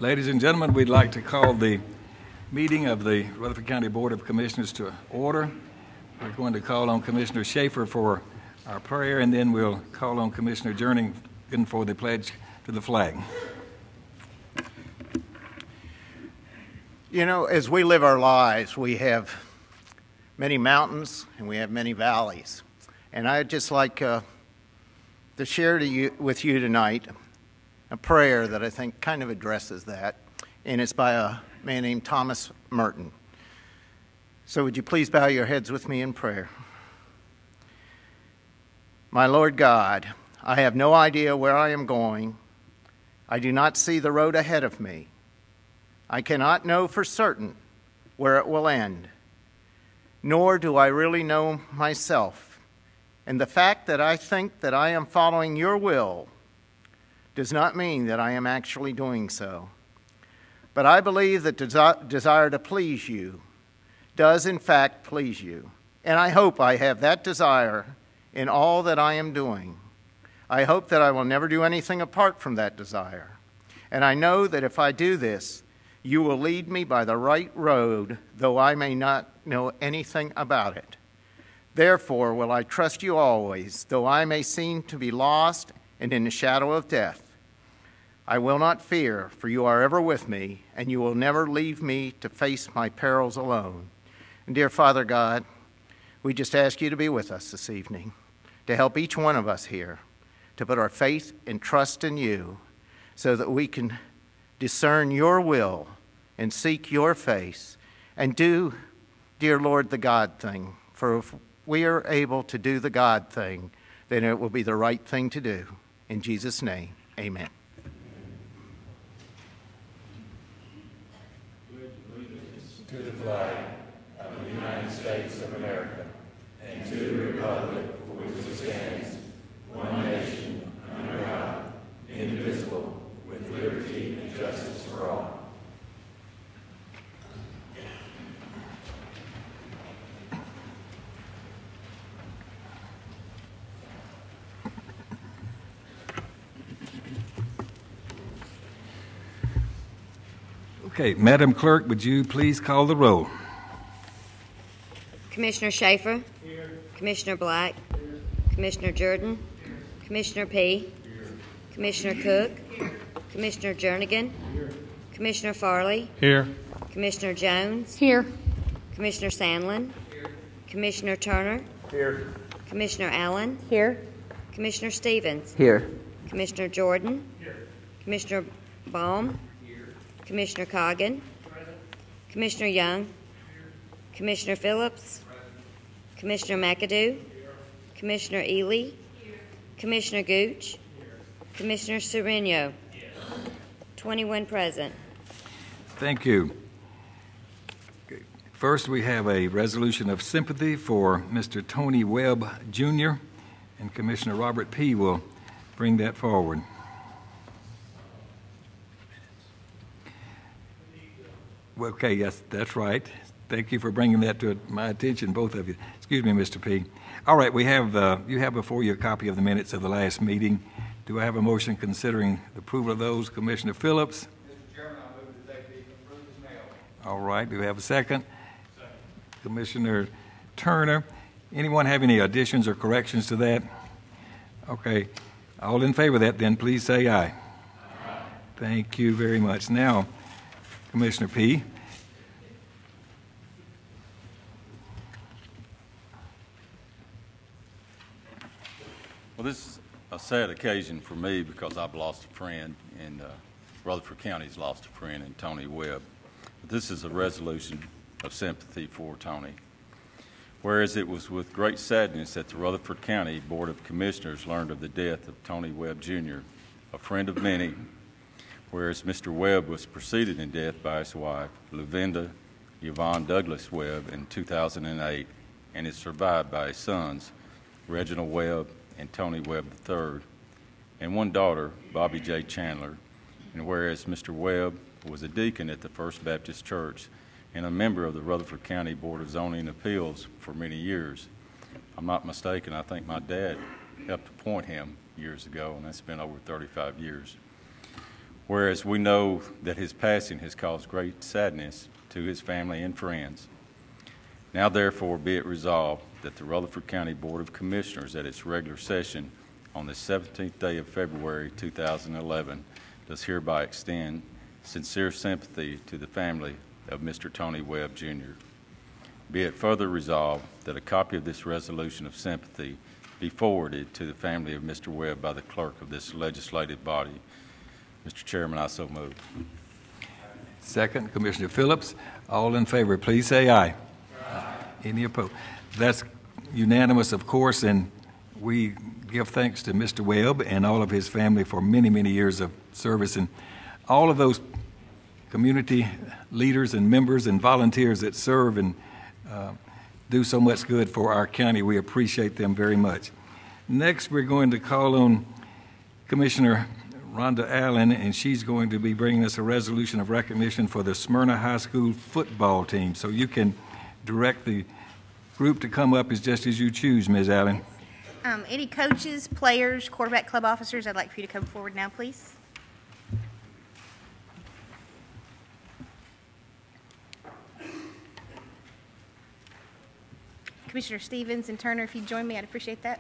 Ladies and gentlemen, we'd like to call the meeting of the Rutherford County Board of Commissioners to order. We're going to call on Commissioner Schaefer for our prayer, and then we'll call on Commissioner Jernigan for the pledge to the flag. You know, as we live our lives, we have many mountains and we have many valleys. And I'd just like to share with you tonight a prayer that I think kind of addresses that, and it's by a man named Thomas Merton. So would you please bow your heads with me in prayer? My Lord God, I have no idea where I am going. I do not see the road ahead of me. I cannot know for certain where it will end, nor do I really know myself. And the fact that I think that I am following your will does not mean that I am actually doing so. But I believe that desire to please you does in fact please you. And I hope I have that desire in all that I am doing. I hope that I will never do anything apart from that desire. And I know that if I do this, you will lead me by the right road, though I may not know anything about it. Therefore will I trust you always, though I may seem to be lost and in the shadow of death. I will not fear, for you are ever with me, and you will never leave me to face my perils alone. And dear Father God, we just ask you to be with us this evening, to help each one of us here, to put our faith and trust in you, so that we can discern your will and seek your face and do, dear Lord, the God thing. For if we are able to do the God thing, then it will be the right thing to do. In Jesus' name, amen. To the flag of the United States of America and to the republic for which it stands, one nation, under God, indivisible, with liberty and justice for all. Okay, Madam Clerk, would you please call the roll? Commissioner Schaefer. Here. Commissioner Black. Here. Commissioner Jordan. Here. Commissioner P. Here. Commissioner Cook. Here. Commissioner Jernigan. Here. Commissioner Farley. Here. Commissioner Jones. Here. Commissioner Sandlin. Here. Commissioner Turner. Here. Commissioner Allen. Here. Commissioner Stevens. Here. Commissioner Jordan. Here. Commissioner Baum. Commissioner Coggin. Present. Commissioner Young. Here. Commissioner Phillips. Present. Commissioner McAdoo. Here. Commissioner Ely. Here. Commissioner Gooch. Here. Commissioner Sereno. Yes. 21 present. Thank you. Okay. First, we have a resolution of sympathy for Mr. Tony Webb, Jr., and Commissioner Robert P. will bring that forward. Okay, yes, that's right. Thank you for bringing that to my attention, both of you. Excuse me, Mr. P. All right, we have you have before you a copy of the minutes of the last meeting. Do I have a motion considering the approval of those? Commissioner Phillips? Mr. Chairman, I move that they be approved as mailed. All right, do we have a second? Second. Commissioner Turner. Anyone have any additions or corrections to that? Okay, all in favor of that, then please say aye. Aye. Thank you very much. Now, Commissioner P. Well, this is a sad occasion for me because I've lost a friend, and Rutherford County's lost a friend in Tony Webb. But this is a resolution of sympathy for Tony. Whereas it was with great sadness that the Rutherford County Board of Commissioners learned of the death of Tony Webb, Jr., a friend of many. Whereas Mr. Webb was preceded in death by his wife, Lavinda Yvonne Douglas Webb, in 2008, and is survived by his sons, Reginald Webb and Tony Webb III, and one daughter, Bobby J. Chandler. And whereas Mr. Webb was a deacon at the First Baptist Church and a member of the Rutherford County Board of Zoning Appeals for many years. I'm not mistaken, I think my dad helped appoint him years ago, and that's been over 35 years. whereas we know that his passing has caused great sadness to his family and friends. Now therefore be it resolved that the Rutherford County Board of Commissioners at its regular session on the 17th day of February 2011 does hereby extend sincere sympathy to the family of Mr. Tony Webb, Jr. Be it further resolved that a copy of this resolution of sympathy be forwarded to the family of Mr. Webb by the clerk of this legislative body. Mr. Chairman, I so move. Second, Commissioner Phillips. All in favor, please say aye. Aye. Any opposed? That's unanimous, of course, and we give thanks to Mr. Webb and all of his family for many, many years of service, and all of those community leaders and members and volunteers that serve and do so much good for our county. We appreciate them very much. Next, we're going to call on Commissioner Rhonda Allen, and she's going to be bringing us a resolution of recognition for the Smyrna High School football team. So you can direct the group to come up as just as you choose, Ms. Allen. Any coaches, players, quarterback club officers, I'd like for you to come forward now, please. Commissioner Stevens and Turner, if you'd join me, I'd appreciate that.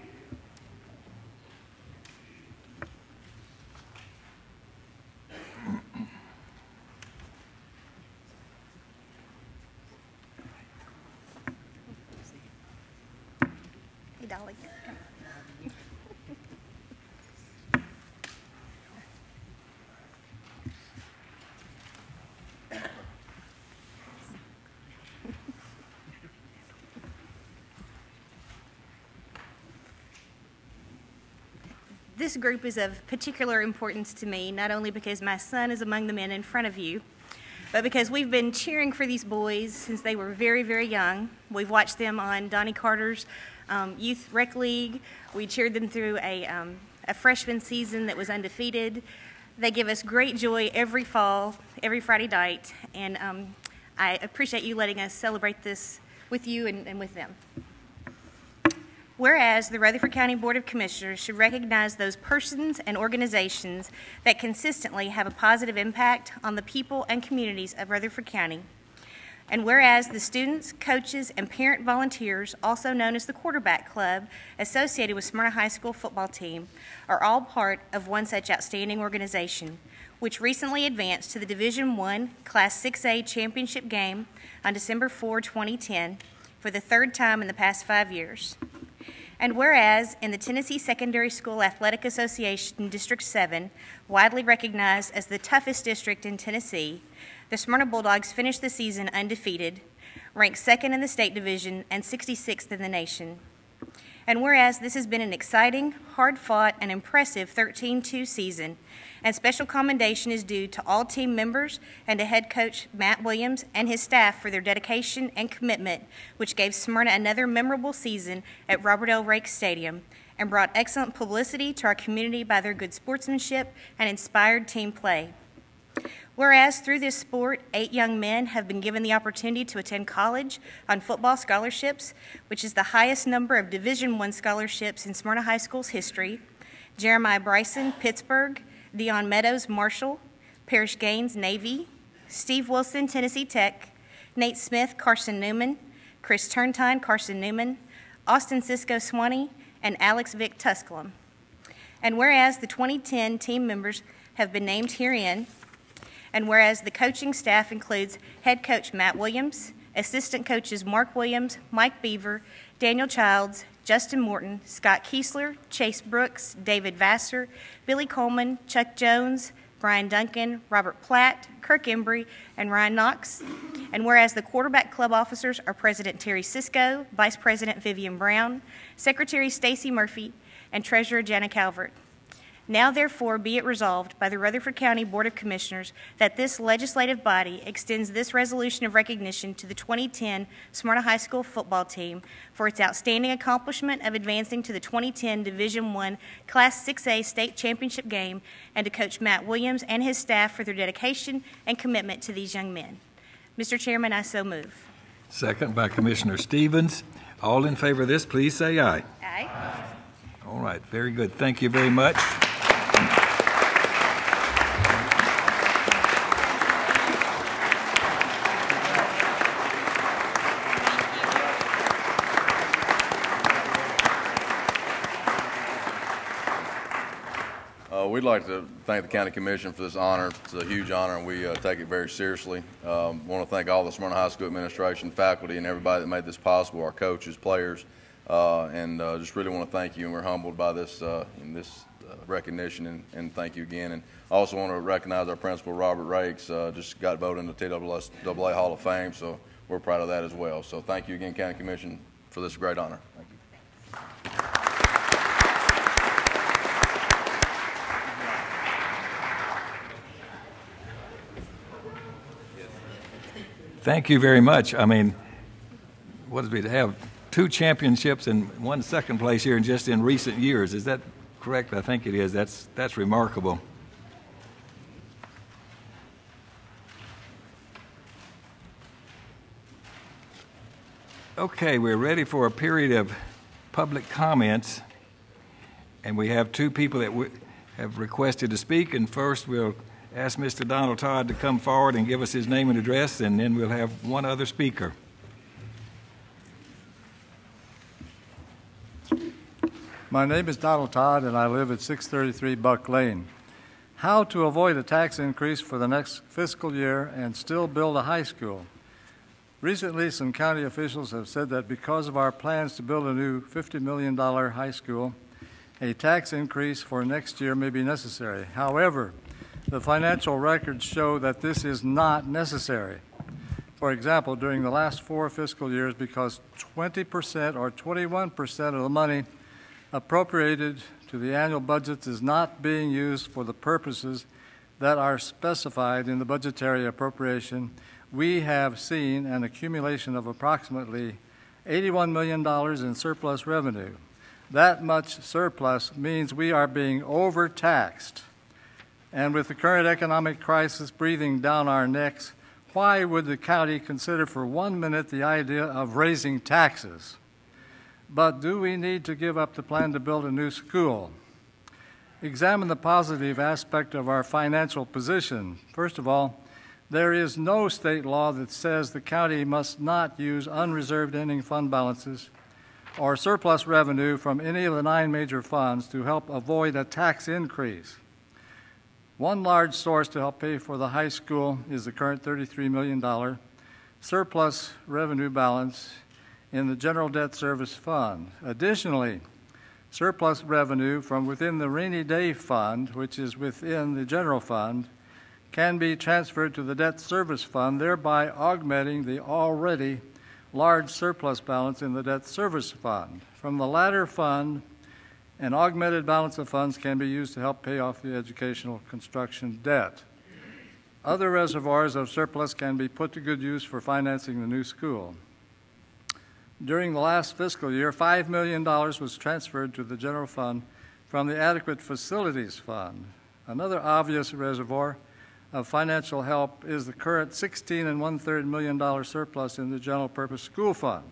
Hey, Dolly. This group is of particular importance to me, not only because my son is among the men in front of you, but because we've been cheering for these boys since they were very, very young. We've watched them on Donnie Carter's Youth Rec League. We cheered them through a freshman season that was undefeated. They give us great joy every fall, every Friday night, and I appreciate you letting us celebrate this with you and with them. Whereas the Rutherford County Board of Commissioners should recognize those persons and organizations that consistently have a positive impact on the people and communities of Rutherford County. And whereas the students, coaches, and parent volunteers, also known as the Quarterback Club, associated with Smyrna High School football team, are all part of one such outstanding organization, which recently advanced to the Division I Class 6A championship game on December 4, 2010, for the third time in the past 5 years. And whereas in the Tennessee Secondary School Athletic Association District 7, widely recognized as the toughest district in Tennessee, the Smyrna Bulldogs finished the season undefeated, ranked second in the state division and 66th in the nation. And whereas this has been an exciting, hard-fought, and impressive 13-2 season, and special commendation is due to all team members and to head coach Matt Williams and his staff for their dedication and commitment, which gave Smyrna another memorable season at Robert L. Rake Stadium and brought excellent publicity to our community by their good sportsmanship and inspired team play. Whereas through this sport, 8 young men have been given the opportunity to attend college on football scholarships, which is the highest number of Division I scholarships in Smyrna High School's history. Jeremiah Bryson, Pittsburgh; Dion Meadows, Marshall; Parrish Gaines, Navy; Steve Wilson, Tennessee Tech; Nate Smith, Carson Newman; Chris Turntine, Carson Newman; Austin Cisco, Swanee; and Alex Vick, Tusculum. And whereas the 2010 team members have been named herein, and whereas the coaching staff includes head coach Matt Williams, assistant coaches Mark Williams, Mike Beaver, Daniel Childs, Justin Morton, Scott Kiesler, Chase Brooks, David Vassar, Billy Coleman, Chuck Jones, Brian Duncan, Robert Platt, Kirk Embry, and Ryan Knox. And whereas the quarterback club officers are President Terry Cisco, Vice President Vivian Brown, Secretary Stacy Murphy, and Treasurer Jana Calvert. Now, therefore, be it resolved by the Rutherford County Board of Commissioners that this legislative body extends this resolution of recognition to the 2010 Smyrna High School football team for its outstanding accomplishment of advancing to the 2010 Division I Class 6A state championship game, and to Coach Matt Williams and his staff for their dedication and commitment to these young men. Mr. Chairman, I so move. Second by Commissioner Stevens. All in favor of this, please say aye. Aye. All right, very good. Thank you very much. We'd like to thank the County Commission for this honor. It's a huge honor, and we take it very seriously. Want to thank all the Smyrna High School administration, faculty, and everybody that made this possible, our coaches, players, and just really want to thank you, and we're humbled by this recognition, and thank you again. And I also want to recognize our principal, Robert Rakes, just got voted into the TSSAA Hall of Fame, so we're proud of that as well. So thank you again, County Commission, for this great honor. Thank you. Thank you very much. I mean, what did we have? 2 championships and 1 second place here just in recent years. Is that correct? I think it is. That's remarkable. Okay, we're ready for a period of public comments, and we have 2 people that have requested to speak. And first, we'll ask Mr. Donald Todd to come forward and give us his name and address, and then we'll have 1 other speaker. My name is Donald Todd, and I live at 633 Buck Lane. How to avoid a tax increase for the next fiscal year and still build a high school? Recently, some county officials have said that because of our plans to build a new $50 million high school, a tax increase for next year may be necessary. However, the financial records show that this is not necessary. For example, during the last 4 fiscal years, because 20% or 21% of the money appropriated to the annual budgets is not being used for the purposes that are specified in the budgetary appropriation, we have seen an accumulation of approximately $81 million in surplus revenue. That much surplus means we are being overtaxed. And with the current economic crisis breathing down our necks, why would the county consider for 1 minute the idea of raising taxes? But do we need to give up the plan to build a new school? Examine the positive aspect of our financial position. First of all, there is no state law that says the county must not use unreserved ending fund balances or surplus revenue from any of the 9 major funds to help avoid a tax increase. One large source to help pay for the high school is the current $33 million surplus revenue balance in the General Debt Service Fund. Additionally, surplus revenue from within the Rainy Day Fund, which is within the General Fund, can be transferred to the Debt Service Fund, thereby augmenting the already large surplus balance in the Debt Service Fund. From the latter fund, an augmented balance of funds can be used to help pay off the educational construction debt. Other reservoirs of surplus can be put to good use for financing the new school. During the last fiscal year, $5 million was transferred to the general fund from the Adequate Facilities Fund. Another obvious reservoir of financial help is the current $16 1/3 million surplus in the General Purpose School Fund.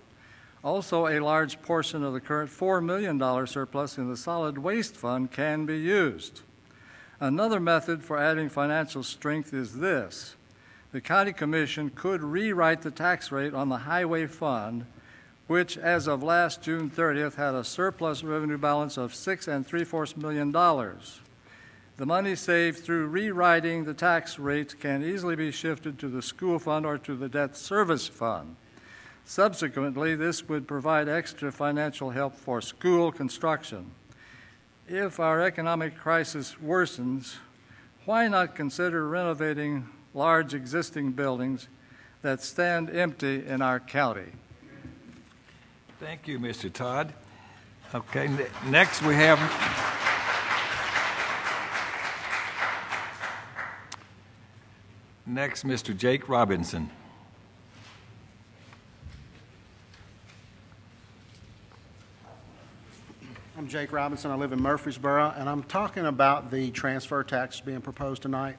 Also, a large portion of the current $4 million surplus in the Solid Waste Fund can be used. Another method for adding financial strength is this. The County Commission could rewrite the tax rate on the Highway Fund, which as of last June 30th had a surplus revenue balance of $6 3/4 million. The money saved through rewriting the tax rate can easily be shifted to the school fund or to the debt service fund. Subsequently, this would provide extra financial help for school construction. If our economic crisis worsens, why not consider renovating large existing buildings that stand empty in our county? Thank you, Mr. Todd. Okay, next we have Mr. Jake Robinson. I'm Jake Robinson. I live in Murfreesboro, and I'm talking about the transfer tax being proposed tonight.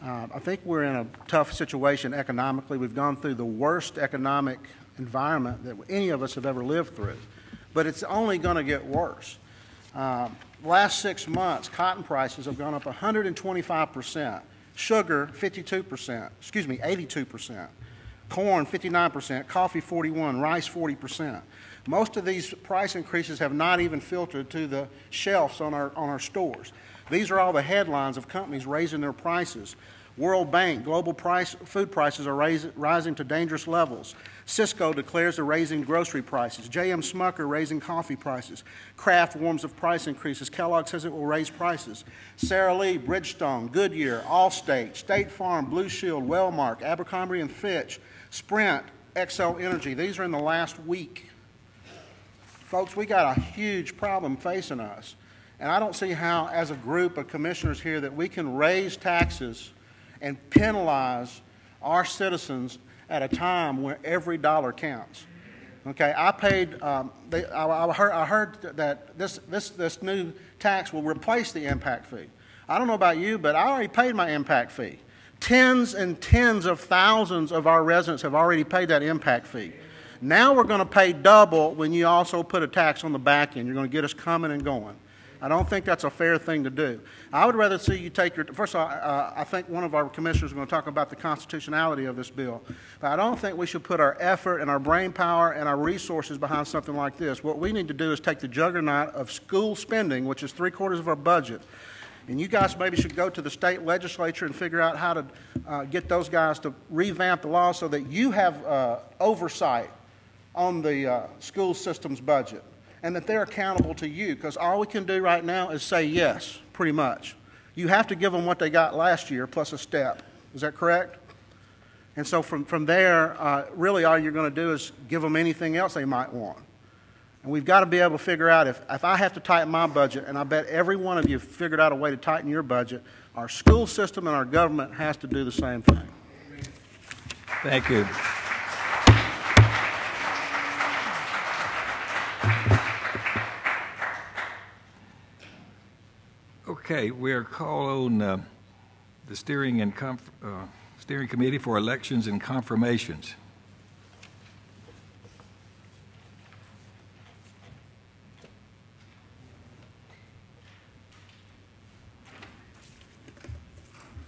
I think we're in a tough situation economically. We've gone through the worst economic environment that any of us have ever lived through, but it's only going to get worse. Last 6 months, cotton prices have gone up 125%, sugar 82%, corn 59%, coffee 41%, rice 40%. Most of these price increases have not even filtered to the shelves on our stores. These are all the headlines of companies raising their prices. World Bank, global food prices are rising to dangerous levels. Cisco declares they're raising grocery prices. J.M. Smucker raising coffee prices. Kraft warns of price increases. Kellogg says it will raise prices. Sara Lee, Bridgestone, Goodyear, Allstate, State Farm, Blue Shield, Wellmark, Abercrombie & Fitch, Sprint, Xcel Energy. These are in the last week. Folks, we got a huge problem facing us. And I don't see how, as a group of commissioners here, that we can raise taxes and penalize our citizens at a time where every dollar counts. Okay, I paid. I heard that this new tax will replace the impact fee. I don't know about you, but I already paid my impact fee. Tens and tens of thousands of our residents have already paid that impact fee. Now we're going to pay double when you also put a tax on the back end. You're going to get us coming and going. I don't think that's a fair thing to do. I would rather see you take your, first of all, I think one of our commissioners is going to talk about the constitutionality of this bill. But I don't think we should put our effort and our brain power and our resources behind something like this. What we need to do is take the juggernaut of school spending, which is 3/4 of our budget, and you guys maybe should go to the state legislature and figure out how to get those guys to revamp the law so that you have oversight on the school system's budget, and that they're accountable to you, because all we can do right now is say yes, pretty much. You have to give them what they got last year plus a step. Is that correct? And so from there, really all you're going to do is give them anything else they might want. And we've got to be able to figure out if I have to tighten my budget, and I bet every one of you have figured out a way to tighten your budget, our school system and our government has to do the same thing. Thank you. Okay, we are called on the Steering Committee for Elections and Confirmations.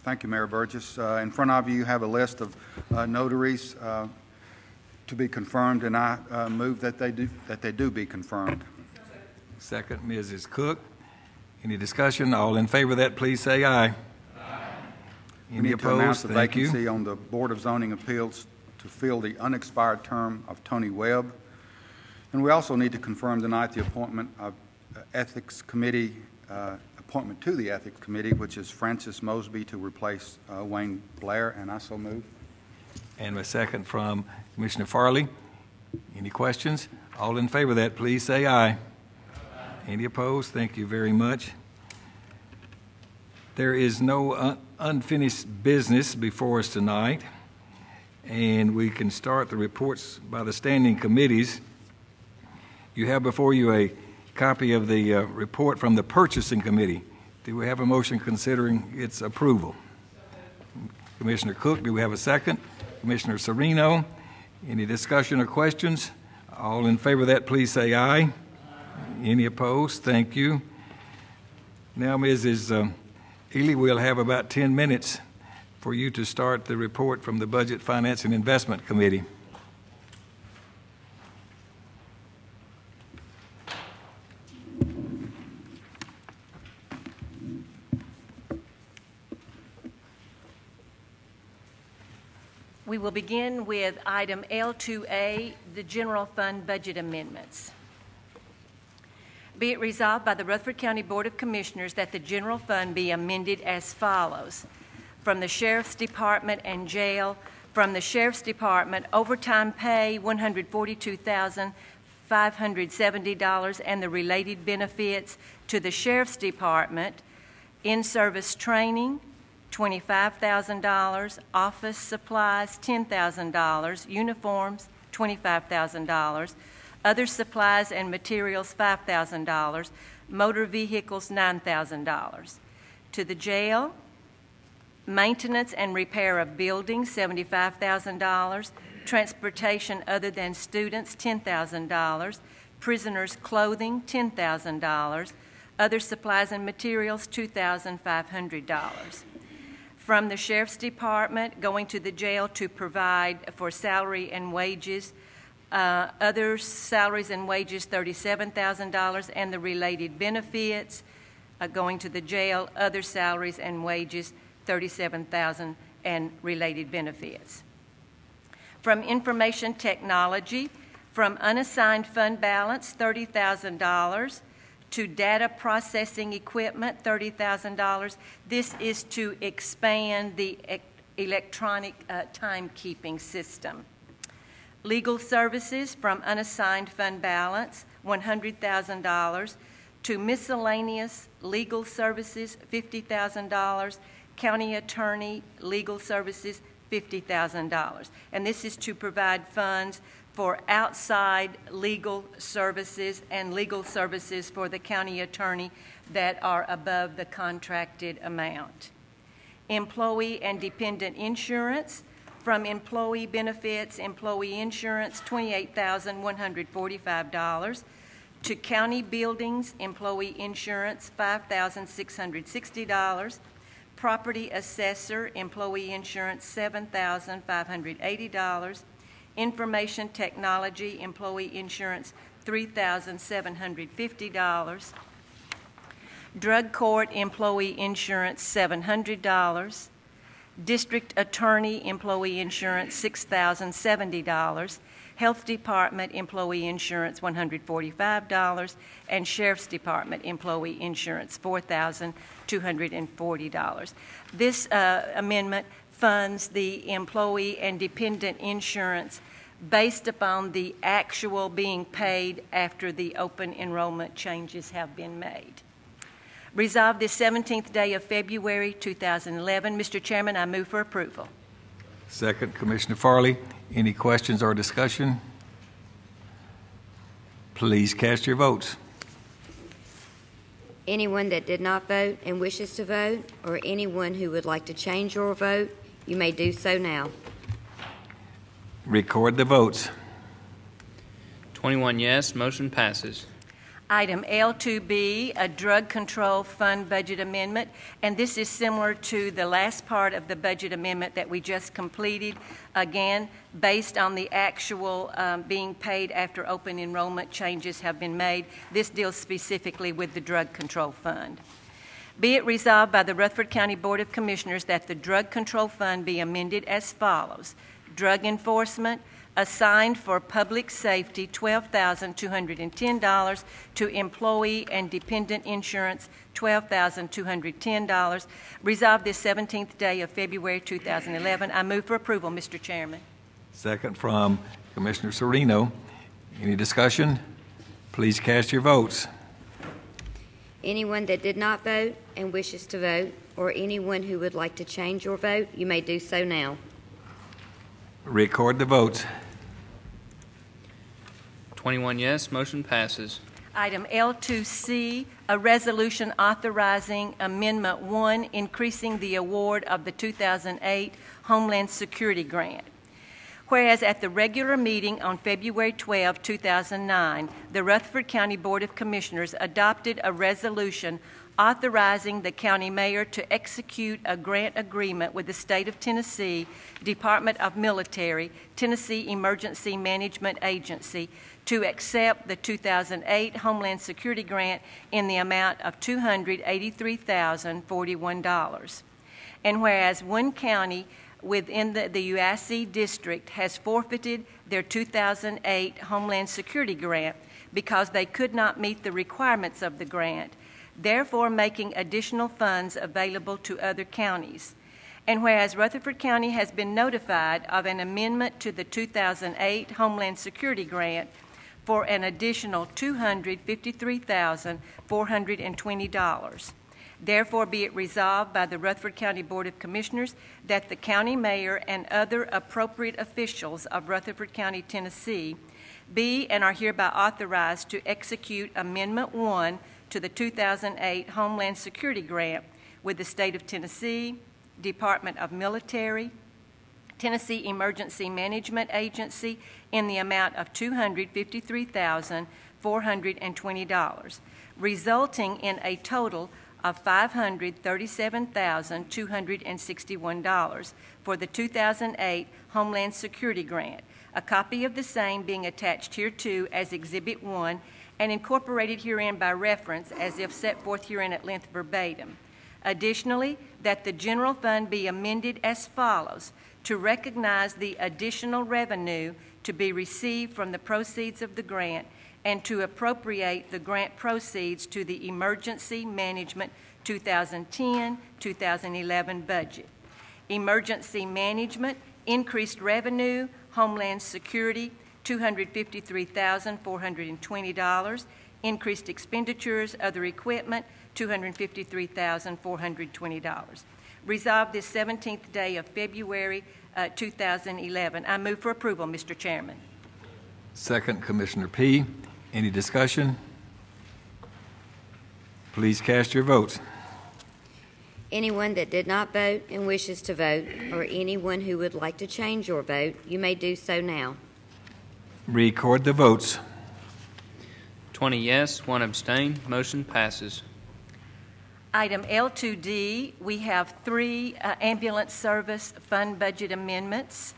Thank you, Mayor Burgess. In front of you, you have a list of notaries to be confirmed, and I move that they do be confirmed. Second, Mrs. Cook. Any discussion? All in favor of that, please say aye. Aye. Any opposed? To announce the Thank vacancy you. on the Board of Zoning Appeals to fill the unexpired term of Tony Webb. And we also need to confirm tonight the appointment of Ethics Committee, appointment to the Ethics Committee, which is Francis Mosby to replace Wayne Blair, and I so move. And a second from Commissioner Farley. Any questions? All in favor of that, please say aye. Any opposed? Thank you very much. There is no unfinished business before us tonight, and we can start the reports by the standing committees. You have before you a copy of the report from the Purchasing Committee. Do we have a motion considering its approval? Commissioner Cook, do we have a second? Commissioner Serino, any discussion or questions? All in favor of that, please say aye. Any opposed? Thank you. Now, Mrs. Ely, we'll have about 10 minutes for you to start the report from the Budget, Finance, and Investment Committee. We will begin with item L2A, the General Fund Budget Amendments. Be it resolved by the Rutherford County Board of Commissioners that the general fund be amended as follows. From the Sheriff's Department and Jail, from the Sheriff's Department, overtime pay $142,570 and the related benefits to the Sheriff's Department, in-service training $25,000, office supplies $10,000, uniforms $25,000, other supplies and materials $5,000, motor vehicles $9,000. To the jail, maintenance and repair of buildings $75,000, transportation other than students $10,000, prisoners' clothing $10,000, other supplies and materials $2,500. From the Sheriff's Department, going to the jail to provide for salary and wages, other salaries and wages $37,000 and the related benefits, going to the jail, other salaries and wages, $37,000, and related benefits. From information technology, from unassigned fund balance, $30,000, to data processing equipment, $30,000. This is to expand the electronic timekeeping system. Legal services from unassigned fund balance, $100,000, to miscellaneous legal services, $50,000, county attorney legal services, $50,000. And this is to provide funds for outside legal services and legal services for the county attorney that are above the contracted amount. Employee and dependent insurance, from employee benefits, employee insurance, $28,145, to county buildings, employee insurance, $5,660, property assessor, employee insurance, $7,580, information technology, employee insurance, $3,750, drug court, employee insurance, $700, district attorney, employee insurance, $6,070, health department, employee insurance, $145, and sheriff's department, employee insurance, $4,240. This amendment funds the employee and dependent insurance based upon the actual being paid after the open enrollment changes have been made. Resolved this 17th day of February 2011. Mr. Chairman, I move for approval. Second, Commissioner Farley. Any questions or discussion? Please cast your votes. Anyone that did not vote and wishes to vote, or anyone who would like to change your vote, you may do so now. Record the votes. 21 yes, motion passes. Item L2B, a drug control fund budget amendment, and this is similar to the last part of the budget amendment that we just completed, again, based on the actual being paid after open enrollment changes have been made. This deals specifically with the drug control fund. Be it resolved by the Rutherford County Board of Commissioners that the drug control fund be amended as follows. Drug enforcement, assigned for public safety, $12,210, to employee and dependent insurance, $12,210. Resolved this 17th day of February 2011. I move for approval, Mr. Chairman. Second from Commissioner Serino. Any discussion? Please cast your votes. Anyone that did not vote and wishes to vote, or anyone who would like to change your vote, you may do so now. Record the votes. 21 yes, motion passes. Item L2C, a resolution authorizing Amendment 1, increasing the award of the 2008 Homeland Security Grant. Whereas at the regular meeting on February 12, 2009, the Rutherford County Board of Commissioners adopted a resolution authorizing the county mayor to execute a grant agreement with the State of Tennessee Department of Military, Tennessee Emergency Management Agency, to accept the 2008 Homeland Security Grant in the amount of $283,041. And whereas one county within the UIC district has forfeited their 2008 Homeland Security Grant because they could not meet the requirements of the grant, therefore making additional funds available to other counties. And whereas Rutherford County has been notified of an amendment to the 2008 Homeland Security Grant for an additional $253,420. Therefore, be it resolved by the Rutherford County Board of Commissioners that the county mayor and other appropriate officials of Rutherford County, Tennessee, be and are hereby authorized to execute Amendment 1 to the 2008 Homeland Security Grant with the State of Tennessee, Department of Military, Tennessee Emergency Management Agency in the amount of $253,420, resulting in a total of $537,261 for the 2008 Homeland Security Grant, a copy of the same being attached hereto as Exhibit 1 and incorporated herein by reference as if set forth herein at length verbatim. Additionally, that the general fund be amended as follows: to recognize the additional revenue to be received from the proceeds of the grant and to appropriate the grant proceeds to the Emergency Management 2010-2011 budget. Emergency Management, increased revenue, Homeland Security, $253,420. Increased expenditures, other equipment, $253,420. Resolved this 17th day of February 2011. I move for approval, Mr. Chairman. Second, Commissioner P. Any discussion? Please cast your votes. Anyone that did not vote and wishes to vote, or anyone who would like to change your vote, you may do so now. Record the votes. 20 yes, 1 abstain. Motion passes. Item L2D, we have 3 ambulance service fund budget amendments.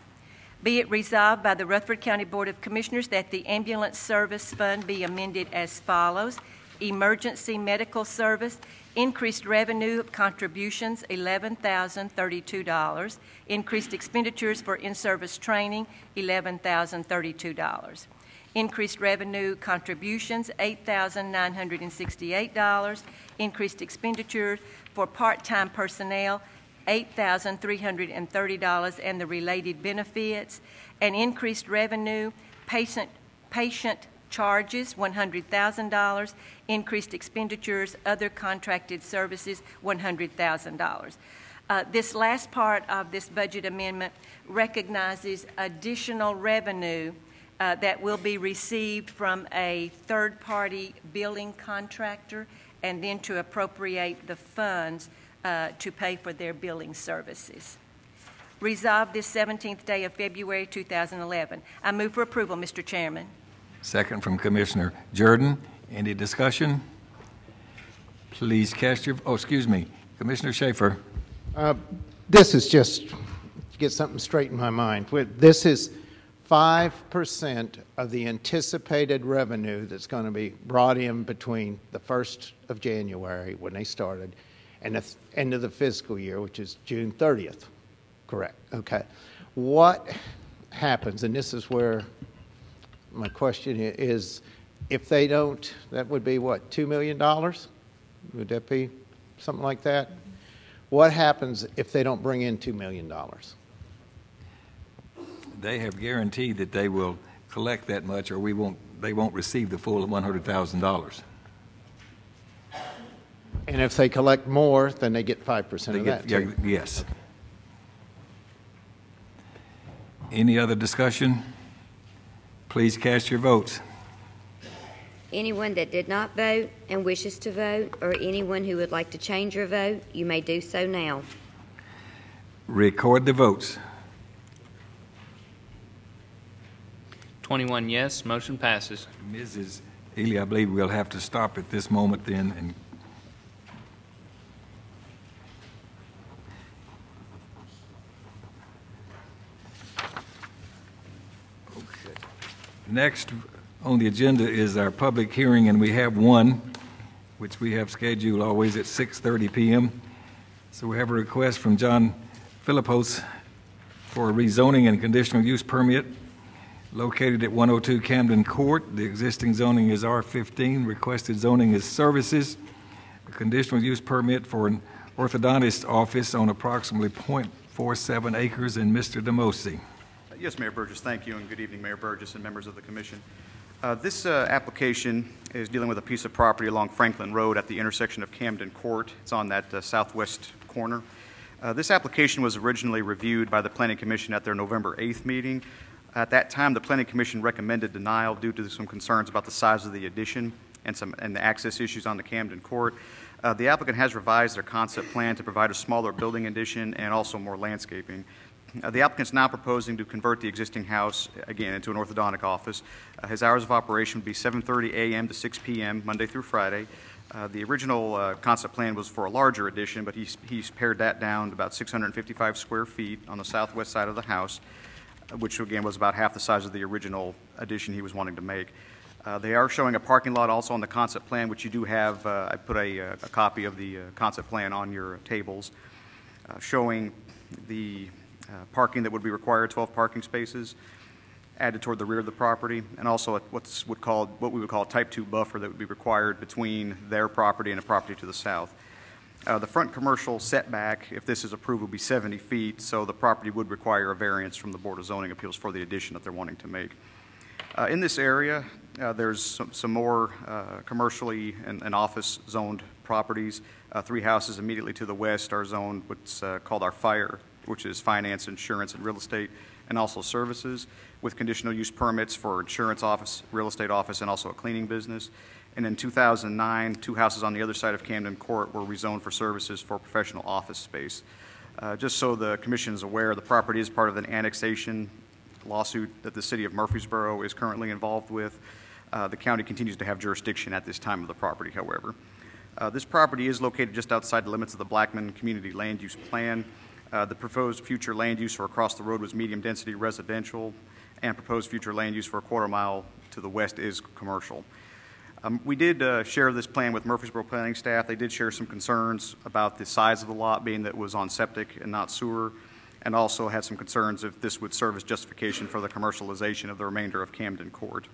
Be it resolved by the Rutherford County Board of Commissioners that the ambulance service fund be amended as follows: emergency medical service, increased revenue of contributions, $11,032. Increased expenditures for in-service training, $11,032. Increased revenue contributions, $8,968. Increased expenditures for part-time personnel, $8,330 and the related benefits. And increased revenue, patient charges, $100,000. Increased expenditures, other contracted services, $100,000. This last part of this budget amendment recognizes additional revenue that will be received from a third-party billing contractor, and then to appropriate the funds to pay for their billing services. Resolved this 17th day of February 2011. I move for approval, Mr. Chairman. Second from Commissioner Jordan. Any discussion? Please cast your... Oh, excuse me. Commissioner Schaefer. This is just to get something straight in my mind. This is 5% of the anticipated revenue that's going to be brought in between the 1st of January, when they started, and the end of the fiscal year, which is June 30th. Correct. Okay. What happens, and this is where my question is, if they don't, that would be what, $2 million? Would that be something like that? What happens if they don't bring in $2 million? They have guaranteed that they will collect that much, or they won't receive the full $100,000. And if they collect more, then they get 5% of that, too. Yes. Any other discussion? Please cast your votes. Anyone that did not vote and wishes to vote, or anyone who would like to change your vote, you may do so now. Record the votes. 21 yes, motion passes. Mrs. Ely, I believe we'll have to stop at this moment then. And okay. Next on the agenda is our public hearing, and we have one, which we have scheduled always at 6:30 p.m. So we have a request from John Philippos for a rezoning and conditional use permit located at 102 Camden Court. The existing zoning is R15. Requested zoning is services. A conditional use permit for an orthodontist office on approximately 0.47 acres in Mr. DeMosi. Yes, Mayor Burgess, thank you, and good evening, Mayor Burgess and members of the Commission. This application is dealing with a piece of property along Franklin Road at the intersection of Camden Court. It's on that southwest corner. This application was originally reviewed by the Planning Commission at their November 8th meeting. At that time, the Planning Commission recommended denial due to some concerns about the size of the addition and the access issues on the Camden Court. The applicant has revised their concept plan to provide a smaller building addition and also more landscaping. The applicant is now proposing to convert the existing house, again, into an orthodontic office. His hours of operation would be 7:30 a.m. to 6 p.m., Monday through Friday. The original concept plan was for a larger addition, but he's pared that down to about 655 square feet on the southwest side of the house, which again was about half the size of the original addition he was wanting to make. They are showing a parking lot also on the concept plan, which you do have. I put a copy of the concept plan on your tables, showing the parking that would be required, 12 parking spaces added toward the rear of the property, and also what we would call a type 2 buffer that would be required between their property and a property to the south. The front commercial setback, if this is approved, will be 70 feet, so the property would require a variance from the Board of Zoning Appeals for the addition that they're wanting to make. In this area, there's some more commercially and office zoned properties. 3 houses immediately to the west are zoned what's called our FIRE, which is finance, insurance, and real estate, and also services, with conditional use permits for insurance office, real estate office, and also a cleaning business. And in 2009, 2 houses on the other side of Camden Court were rezoned for services for professional office space. Just so the Commission is aware, the property is part of an annexation lawsuit that the City of Murfreesboro is currently involved with. The county continues to have jurisdiction at this time of the property, however. This property is located just outside the limits of the Blackman Community Land Use Plan. The proposed future land use for across the road was medium-density residential, and proposed future land use for a quarter mile to the west is commercial. We did share this plan with Murfreesboro planning staff. They did share some concerns about the size of the lot, being that it was on septic and not sewer, and also had some concerns if this would serve as justification for the commercialization of the remainder of Camden Court.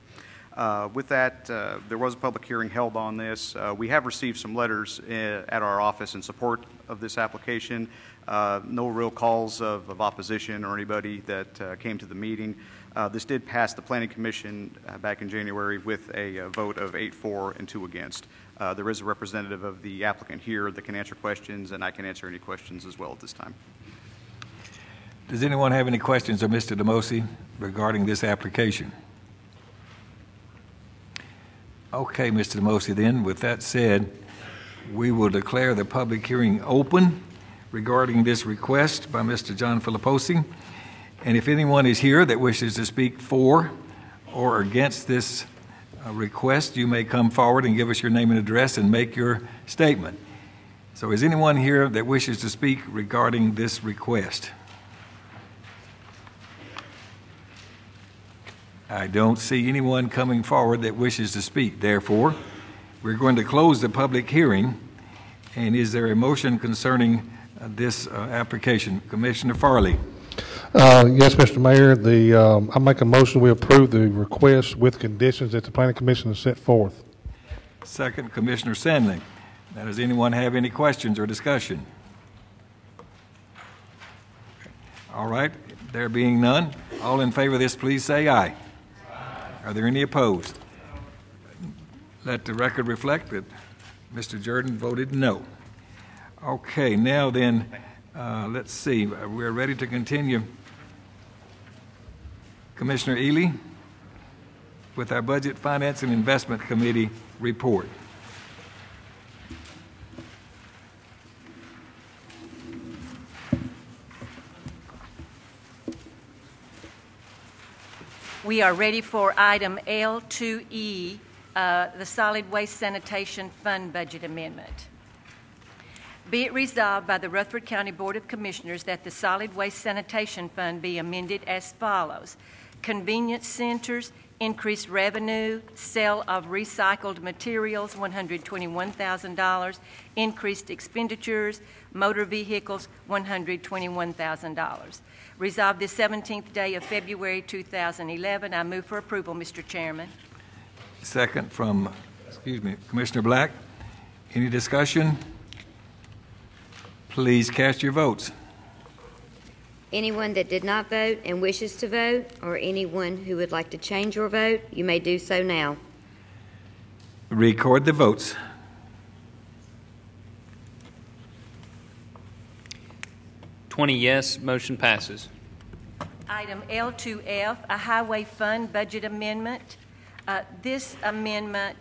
With that, there was a public hearing held on this. We have received some letters at our office in support of this application. No real calls of opposition or anybody that came to the meeting. This did pass the Planning Commission back in January with a vote of 8-4 and 2 against. There is a representative of the applicant here that can answer questions, and I can answer any questions as well at this time. Does anyone have any questions of Mr. Demosi regarding this application? Okay, Mr. Demosi, then, with that said, we will declare the public hearing open regarding this request by Mr. John Filipposi. And if anyone is here that wishes to speak for or against this request, you may come forward and give us your name and address and make your statement. So is anyone here that wishes to speak regarding this request? I don't see anyone coming forward that wishes to speak. Therefore, we're going to close the public hearing. And is there a motion concerning this application? Commissioner Farley. Yes, Mr. Mayor. I make a motion we approve the request with conditions that the Planning Commission has set forth. Second, Commissioner Sandling. Now, does anyone have any questions or discussion? All right. There being none, all in favor of this, please say aye. Are there any opposed? Let the record reflect that Mr. Jordan voted no. Okay, now then, let's see. We're ready to continue. Commissioner Ely, with our Budget, Finance, and Investment Committee report. We are ready for item L2E, the Solid Waste Sanitation Fund Budget Amendment. Be it resolved by the Rutherford County Board of Commissioners that the Solid Waste Sanitation Fund be amended as follows. Convenience centers, increased revenue, sale of recycled materials, $121,000, increased expenditures, motor vehicles, $121,000. Resolved this 17th day of February 2011. I move for approval, Mr. Chairman. Second from, Commissioner Black. Any discussion? Please cast your votes. Anyone that did not vote and wishes to vote, or anyone who would like to change your vote, you may do so now. Record the votes. Yes, motion passes. Item L2F, a Highway Fund Budget Amendment. This amendment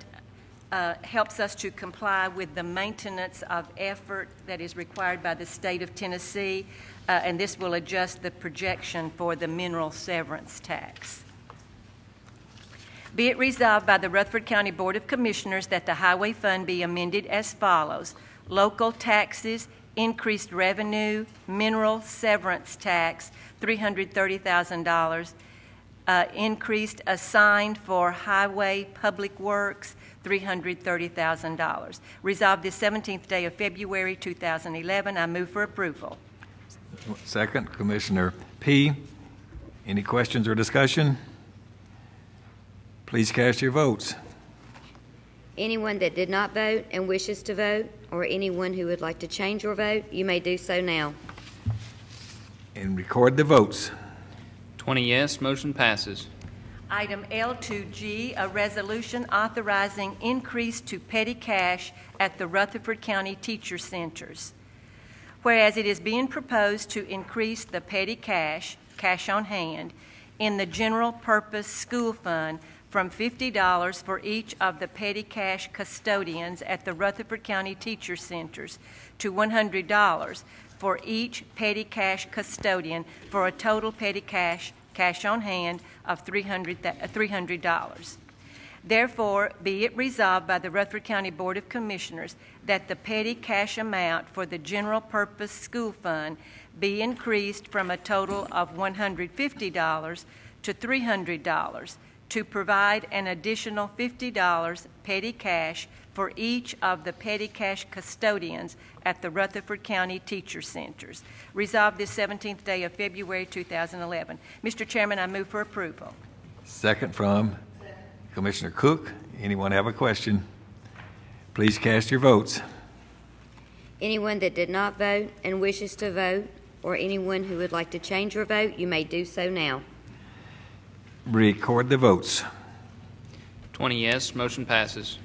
helps us to comply with the maintenance of effort that is required by the state of Tennessee, and this will adjust the projection for the mineral severance tax. Be it resolved by the Rutherford County Board of Commissioners that the Highway Fund be amended as follows. Local taxes, increased revenue, mineral severance tax, $330,000. increased assigned for highway public works, $330,000. Resolved this 17th day of February 2011. I move for approval. Second, Commissioner P. Any questions or discussion? Please cast your votes. Anyone that did not vote and wishes to vote, or anyone who would like to change your vote, you may do so now. And record the votes. 20 yes, motion passes. Item L2G, a resolution authorizing increase to petty cash at the Rutherford County Teacher Centers. Whereas it is being proposed to increase the petty cash on hand, in the general purpose school fund from $50 for each of the petty cash custodians at the Rutherford County Teacher Centers to $100 for each petty cash custodian, for a total petty cash on hand of $300. Therefore, be it resolved by the Rutherford County Board of Commissioners that the petty cash amount for the general purpose school fund be increased from a total of $150 to $300 to provide an additional $50 petty cash for each of the petty cash custodians at the Rutherford County Teacher Centers. Resolved this 17th day of February 2011. Mr. Chairman, I move for approval. Second from Commissioner Cook. Anyone have a question? Please cast your votes. Anyone that did not vote and wishes to vote, or anyone who would like to change your vote, you may do so now. Record the votes. 20 yes, motion passes.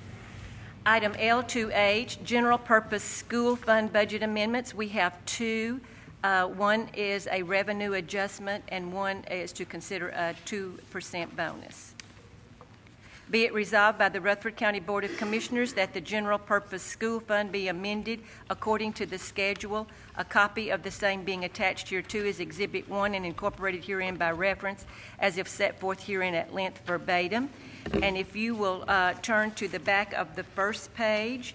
Item L2H, general purpose school fund budget amendments. We have two. One is a revenue adjustment, and one is to consider a 2% bonus. Be it resolved by the Rutherford County Board of Commissioners that the general purpose school fund be amended according to the schedule, a copy of the same being attached hereto as Exhibit 1 and incorporated herein by reference as if set forth herein at length verbatim. And if you will turn to the back of the first page,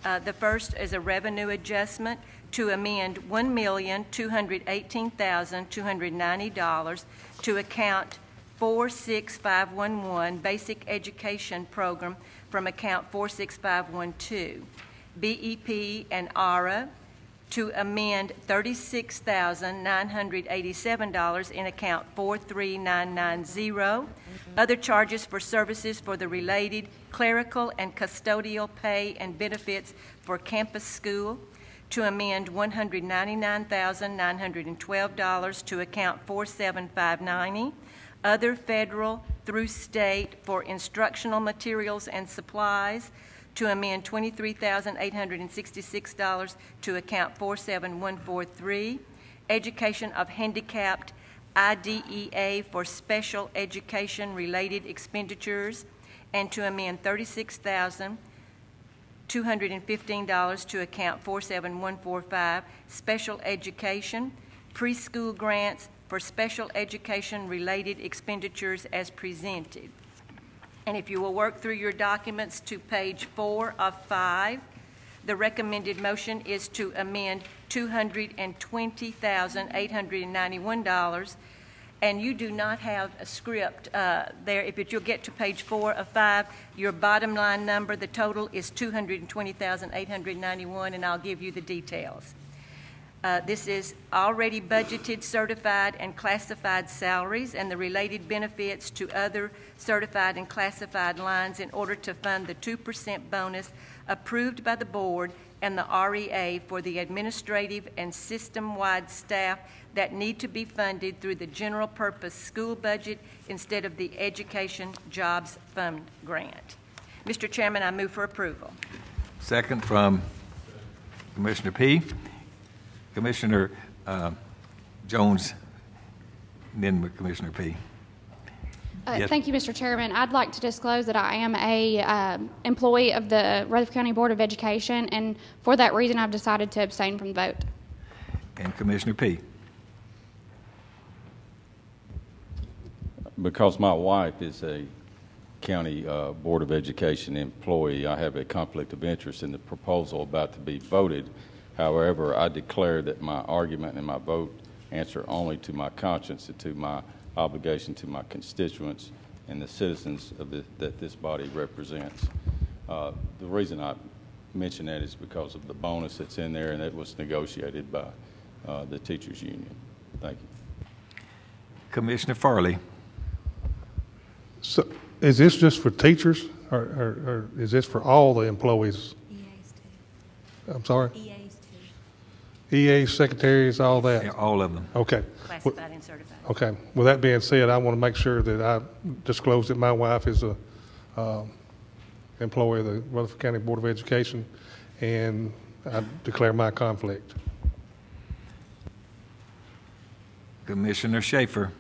the first is a revenue adjustment to amend $1,218,290 to account 46511 Basic Education Program from account 46512. BEP and ARA to amend $36,987 in account 43990. Other charges for services for the related clerical and custodial pay and benefits for campus school to amend $199,912 to account 47590. Other federal through state for instructional materials and supplies to amend $23,866 to account 47143. Education of handicapped IDEA for special education related expenditures, and to amend $36,215 to account 47145. Special education preschool grants for special education related expenditures as presented. And if you will work through your documents to page 4 of 5, the recommended motion is to amend $220,891, and you do not have a script there. If you'll get to page 4 of 5, your bottom line number, the total is $220,891, and I'll give you the details. This is already budgeted, certified, and classified salaries and the related benefits to other certified and classified lines in order to fund the 2% bonus approved by the board and the REA for the administrative and system-wide staff that need to be funded through the general purpose school budget instead of the Education Jobs Fund grant. Mr. Chairman, I move for approval. Second from Commissioner P. Commissioner Jones, then Commissioner P. Yes. Thank you, Mr. Chairman. I'd like to disclose that I am a employee of the Rutherford County Board of Education, and for that reason I've decided to abstain from the vote. And Commissioner P. Because my wife is a County Board of Education employee, I have a conflict of interest in the proposal about to be voted. However, I declare that my argument and my vote answer only to my conscience and to my obligation to my constituents and the citizens of that this body represents. The reason I mention that is because of the bonus that's in there, and that was negotiated by the teachers union. Thank you. Commissioner Farley. So is this just for teachers, or is this for all the employees? EAs too. I'm sorry? EAs too. EAs, secretaries, all that? Yeah, all of them. Okay. Classified and certified. Okay. With that being said, I want to make sure that I disclose that my wife is a employee of the Rutherford County Board of Education, and I declare my conflict. Commissioner Schaefer.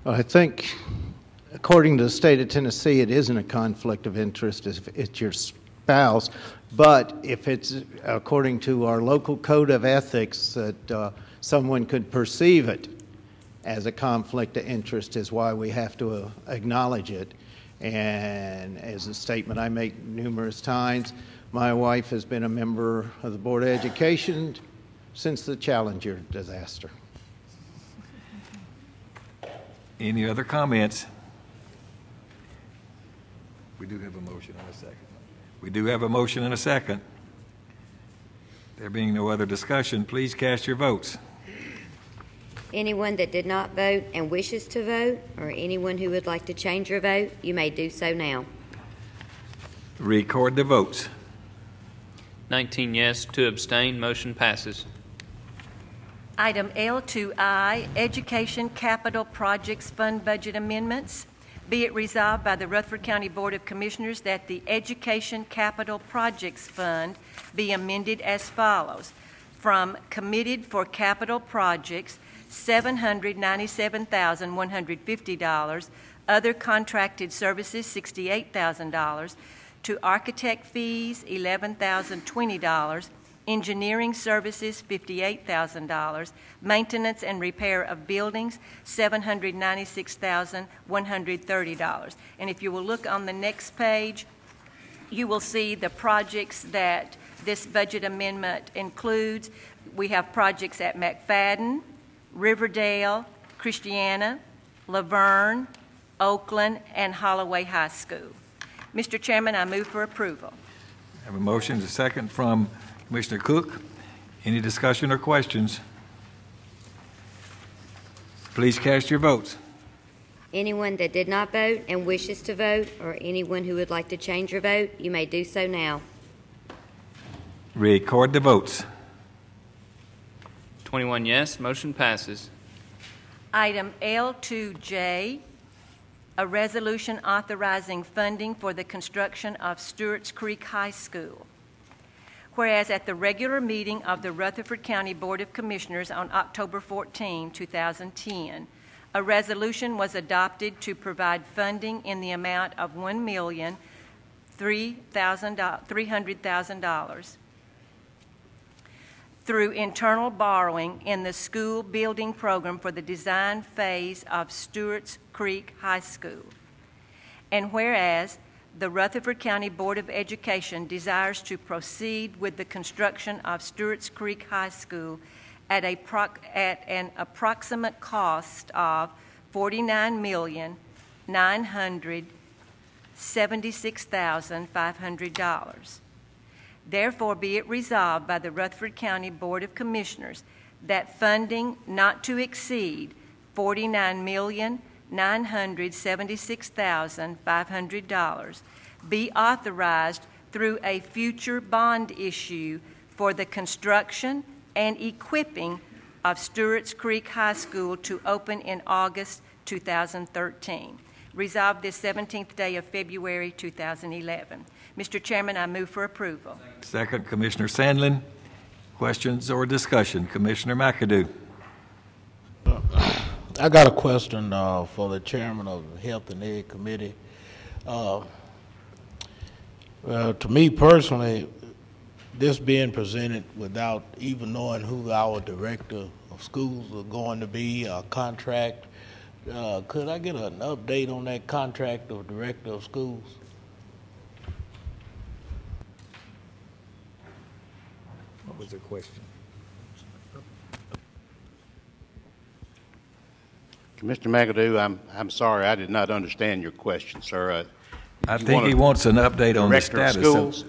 I think, according to the state of Tennessee, it isn't a conflict of interest if it's your spouse, but if it's according to our local code of ethics that someone could perceive it as a conflict of interest is why we have to acknowledge it. And as a statement I make numerous times, my wife has been a member of the Board of Education since the Challenger disaster. Any other comments? We do have a motion and a second. We do have a motion and a second. There being no other discussion, please cast your votes. Anyone that did not vote and wishes to vote, or anyone who would like to change your vote, you may do so now. Record the votes. 19 yes, 2 abstain. Motion passes. Item L2I, Education Capital Projects Fund Budget Amendments. Be it resolved by the Rutherford County Board of Commissioners that the Education Capital Projects Fund be amended as follows. From committed for capital projects, $797,150, other contracted services, $68,000, to architect fees, $11,020, engineering services, $58,000, maintenance and repair of buildings, $796,130. And if you will look on the next page, you will see the projects that this budget amendment includes. We have projects at McFadden, Riverdale, Christiana, Laverne, Oakland, and Holloway High School. Mr. Chairman, I move for approval. I have a motion, a second from Commissioner Cook. Any discussion or questions? Please cast your votes. Anyone that did not vote and wishes to vote, or anyone who would like to change your vote, you may do so now. Record the votes. 21 yes, motion passes. Item L2J, a resolution authorizing funding for the construction of Stewart's Creek High School. Whereas at the regular meeting of the Rutherford County Board of Commissioners on October 14, 2010, a resolution was adopted to provide funding in the amount of $1,300,000 through internal borrowing in the school building program for the design phase of Stewart's Creek High School. And whereas the Rutherford County Board of Education desires to proceed with the construction of Stewart's Creek High School at an approximate cost of $49,976,500. Therefore, be it resolved by the Rutherford County Board of Commissioners that funding not to exceed $49,976,500 be authorized through a future bond issue for the construction and equipping of Stewart's Creek High School to open in August 2013. Resolved this 17th day of February 2011. Mr. Chairman, I move for approval. Second, Commissioner Sandlin. Questions or discussion? Commissioner McAdoo. I got a question for the chairman of the Health and Ed Committee. To me personally, this being presented without even knowing who our director of schools are going to be, a contract, could I get an update on that contract of director of schools? What was the question? Commissioner McAdoo, I'm sorry, I did not understand your question, sir. I think he wants an update on the status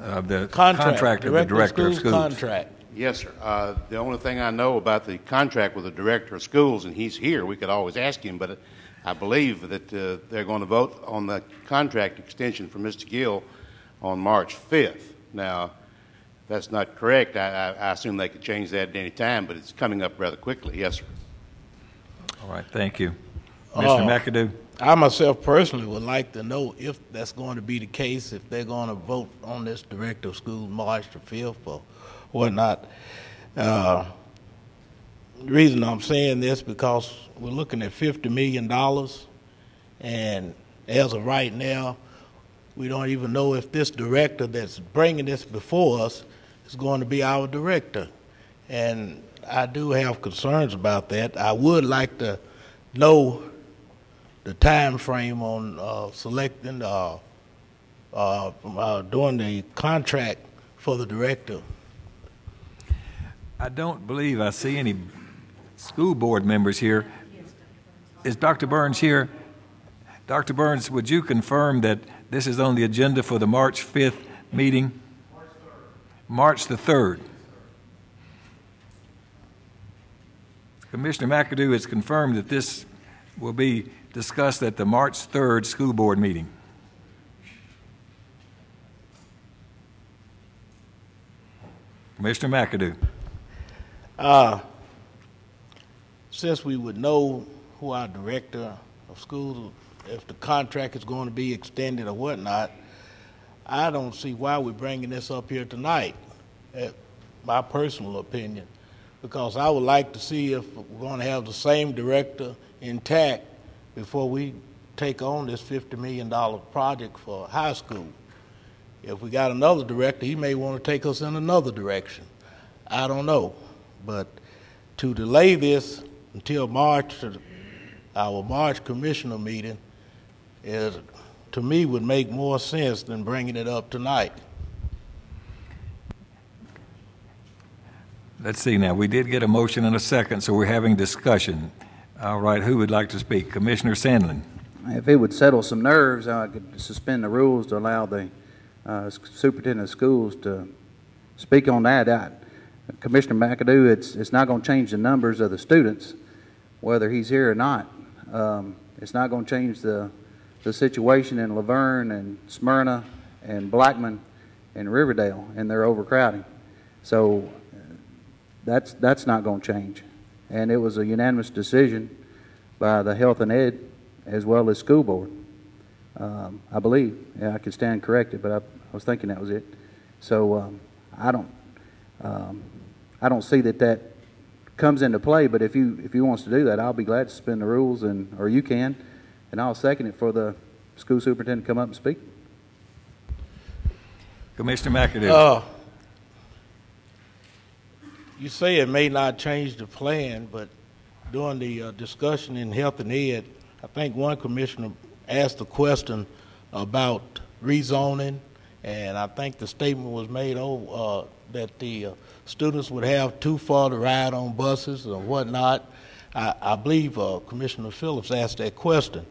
of the contract of the Director of Schools. Contract. Yes, sir. The only thing I know about the contract with the Director of Schools, and he's here, we could always ask him, but I believe that they're going to vote on the contract extension for Mr. Gill on March 5th. Now, that's not correct. I assume they could change that at any time, but it's coming up rather quickly. Yes, sir. All right, thank you. Mr. McAdoo? I myself personally would like to know if that's going to be the case, if they're going to vote on this Director of Schools March the 5th or whatnot. The reason I'm saying this because we're looking at $50 million, and as of right now, we don't even know if this director that's bringing this before us is going to be our director. And I do have concerns about that. I would like to know the time frame on selecting doing the contract for the director. I don't believe I see any school board members here. Is Dr. Burns here? Dr. Burns, would you confirm that this is on the agenda for the March 5th meeting? March the 3rd. Commissioner McAdoo has confirmed that this will be discussed at the March 3rd school board meeting. Commissioner McAdoo. Since we would know who our director of schools, if the contract is going to be extended or whatnot, I don't see why we're bringing this up here tonight, my personal opinion, because I would like to see if we're going to have the same director intact before we take on this $50 million project for high school. If we got another director, he may want to take us in another direction. I don't know. But to delay this until March, our March commissioner meeting, to me would make more sense than bringing it up tonight. Let's see now. We did get a motion and a second, so we're having discussion. All right, who would like to speak? Commissioner Sandlin. If it would settle some nerves, I could suspend the rules to allow the superintendent of schools to speak on that. Commissioner McAdoo, it's not going to change the numbers of the students, whether he's here or not. It's not going to change the situation in Laverne and Smyrna and Blackman and Riverdale and their overcrowding. So that's not going to change. And it was a unanimous decision by the Health and Ed as well as school board. I believe. Yeah, I could stand corrected, but I was thinking that was it. So I don't see that comes into play. But if you wants to do that, I'll be glad to suspend the rules, or you can, and I'll second it for the school superintendent to come up and speak. Commissioner McAdoo. You say it may not change the plan, but during the discussion in Health and Ed, I think one commissioner asked a question about rezoning, and I think the statement was made that the students would have too far to ride on buses or whatnot. I believe Commissioner Phillips asked that question.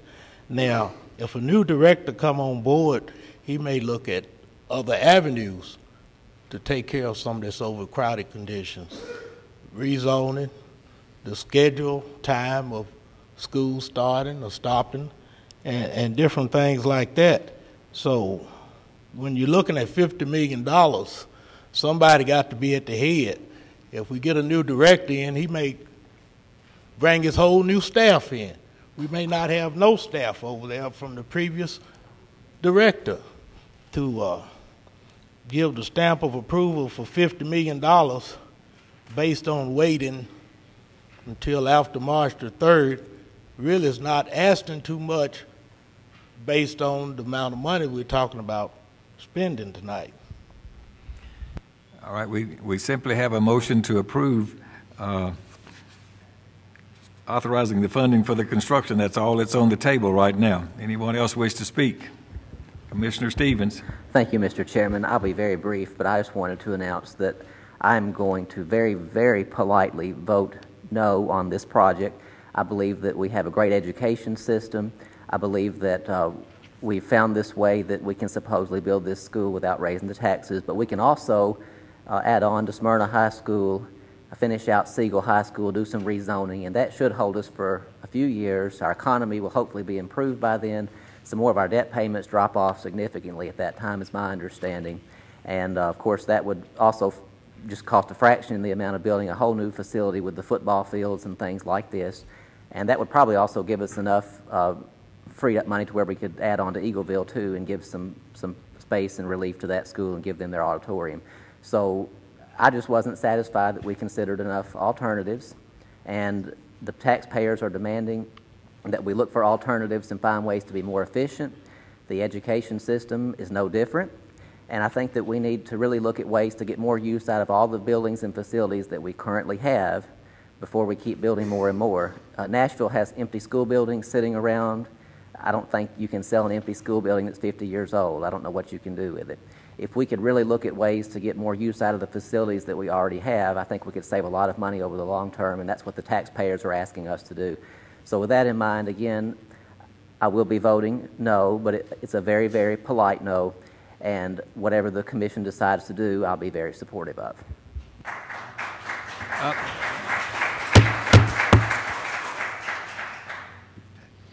Now, if a new director come on board, he may look at other avenues to take care of some of this overcrowded conditions. Rezoning, the schedule, time of school starting or stopping, and different things like that. So when you're looking at $50 million, somebody got to be at the head. If we get a new director in, he may bring his whole new staff in. We may not have no staff over there from the previous director to give the stamp of approval for $50 million based on waiting until after March the 3rd really is not asking too much based on the amount of money we're talking about spending tonight. All right, we simply have a motion to approve authorizing the funding for the construction. That's all that's on the table right now. Anyone else wish to speak? Commissioner Stevens. Thank you, Mr. Chairman. I'll be very brief, but I just wanted to announce that I'm going to very, very politely vote no on this project. I believe that we have a great education system. I believe that we found this way that we can supposedly build this school without raising the taxes, but we can also add on to Smyrna High School, finish out Siegel High School, do some rezoning, and that should hold us for a few years. Our economy will hopefully be improved by then. Some more of our debt payments drop off significantly at that time, is my understanding. And of course, that would also just cost a fraction in the amount of building a whole new facility with the football fields and things like this. And that would probably also give us enough freed up money to where we could add on to Eagleville too and give some space and relief to that school and give them their auditorium. So I just wasn't satisfied that we considered enough alternatives, and the taxpayers are demanding that we look for alternatives and find ways to be more efficient. The education system is no different, and I think that we need to really look at ways to get more use out of all the buildings and facilities that we currently have before we keep building more and more. Nashville has empty school buildings sitting around. I don't think you can sell an empty school building that's 50 years old. I don't know what you can do with it. If we could really look at ways to get more use out of the facilities that we already have, I think we could save a lot of money over the long term, and that's what the taxpayers are asking us to do. So with that in mind, again, I will be voting no, but it's a very, very polite no, and whatever the commission decides to do, I'll be very supportive of.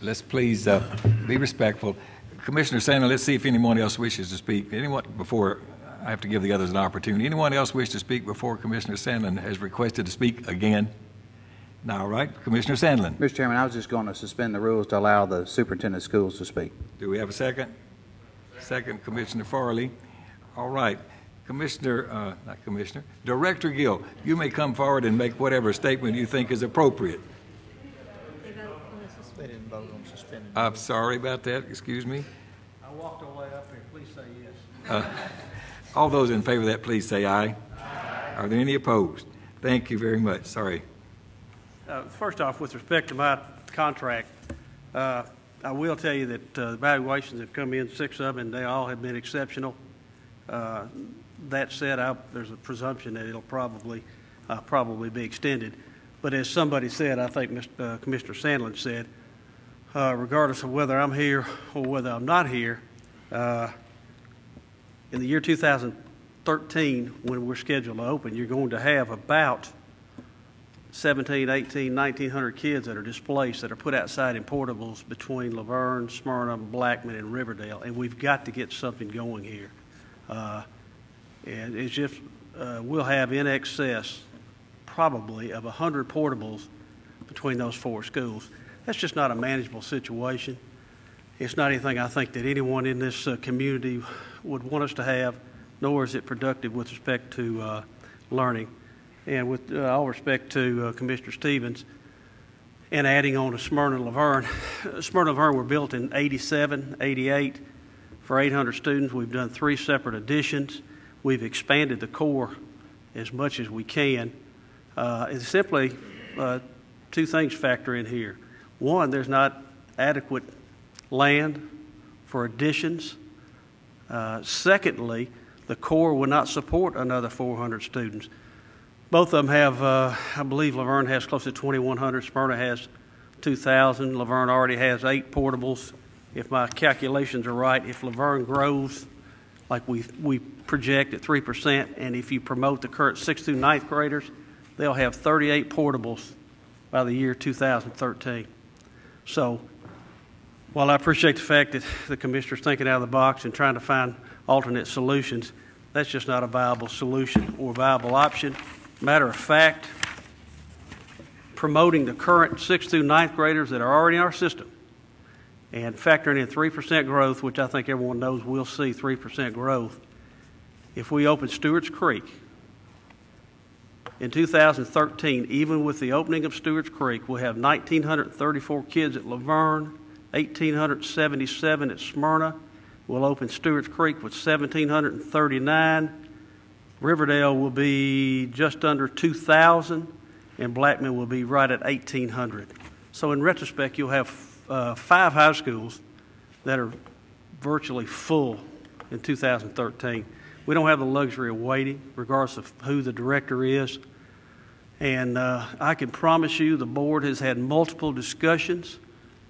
Let's please be respectful. Commissioner Sandlin, let's see if anyone else wishes to speak. Anyone, before I have to give the others an opportunity, anyone else wish to speak before Commissioner Sandlin has requested to speak again? No, all right. Commissioner Sandlin. Mr. Chairman, I was just going to suspend the rules to allow the superintendent of schools to speak. Do we have a second? Second, Commissioner Farley. All right. Director Gill, you may come forward and make whatever statement you think is appropriate. They didn't vote on suspending. I'm sorry about that. Excuse me. I walked all the way up here. Please say yes. All those in favor of that, please say aye. Aye. Are there any opposed? Thank you very much. Sorry. First off, with respect to my contract, I will tell you that evaluations have come in, 6 of them, and they all have been exceptional. That said, there's a presumption that it'll probably be extended. But as somebody said, I think Commissioner Sandlin said, regardless of whether I'm here or whether I'm not here, in the year 2013, when we're scheduled to open, you're going to have about 17, 18, 1,900 kids that are displaced, that are put outside in portables between Laverne, Smyrna, Blackman, and Riverdale, and we've got to get something going here. And it's just, we'll have in excess probably of 100 portables between those 4 schools. That's just not a manageable situation. It's not anything I think that anyone in this community would want us to have, nor is it productive with respect to learning. And with all respect to Commissioner Stevens, and adding on to Smyrna and Laverne, Smyrna and Laverne were built in 87, 88 for 800 students. We've done 3 separate additions. We've expanded the core as much as we can. It's simply 2 things factor in here. One, there's not adequate land for additions. Secondly, the core will not support another 400 students. Both of them have, I believe Laverne has close to 2,100. Smyrna has 2,000. Laverne already has 8 portables. If my calculations are right, if Laverne grows like we project at 3%, and if you promote the current 6th through 9th graders, they'll have 38 portables by the year 2013. So while I appreciate the fact that the Commissioner's thinking out of the box and trying to find alternate solutions, that's just not a viable solution or viable option. Matter of fact, promoting the current 6th through 9th graders that are already in our system and factoring in 3% growth, which I think everyone knows we'll see 3% growth. If we open Stewart's Creek in 2013, even with the opening of Stewart's Creek, we'll have 1,934 kids at Laverne, 1,877 at Smyrna. We'll open Stewart's Creek with 1,739. Riverdale will be just under 2,000, and Blackman will be right at 1,800. So in retrospect, you'll have 5 high schools that are virtually full in 2013. We don't have the luxury of waiting, regardless of who the director is. And I can promise you the board has had multiple discussions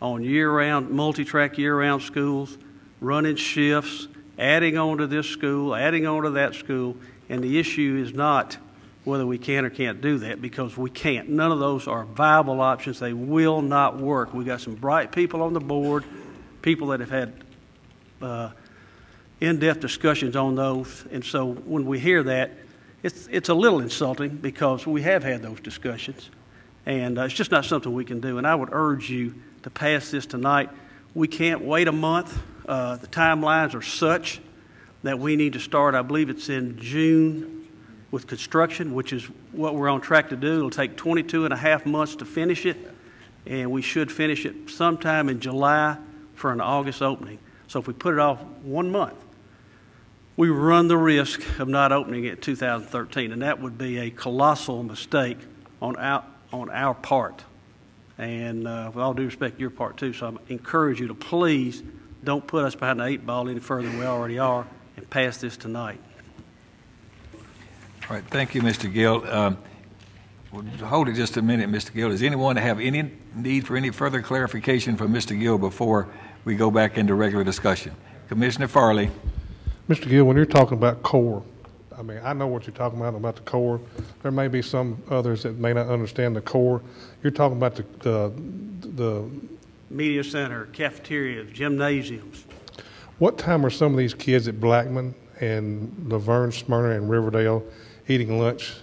on year-round, multi-track year-round schools, running shifts, adding on to this school, adding on to that school, and the issue is not whether we can or can't do that, because we can't. None of those are viable options. They will not work. We got some bright people on the board, people that have had in-depth discussions on those, and so when we hear that, it's a little insulting because we have had those discussions, and it's just not something we can do. And I would urge you to pass this tonight. We can't wait a month. The timelines are such that we need to start, I believe it's in June, with construction, which is what we're on track to do. It'll take 22 and a half months to finish it, and we should finish it sometime in July for an August opening. So if we put it off 1 month, we run the risk of not opening it in 2013, and that would be a colossal mistake on our part. And with all due respect, your part too, so I encourage you to please don't put us behind the 8 ball any further than we already are, and pass this tonight. All right, thank you, Mr. Gill. Hold it just a minute, Mr. Gill. Does anyone have any need for any further clarification from Mr. Gill before we go back into regular discussion? Commissioner Farley. Mr. Gill, when you're talking about core, I mean, I know what you're talking about the core. There may be some others that may not understand the core. You're talking about the Media center, cafeterias, gymnasiums. What time are some of these kids at Blackman and Laverne, Smyrna, and Riverdale eating lunch?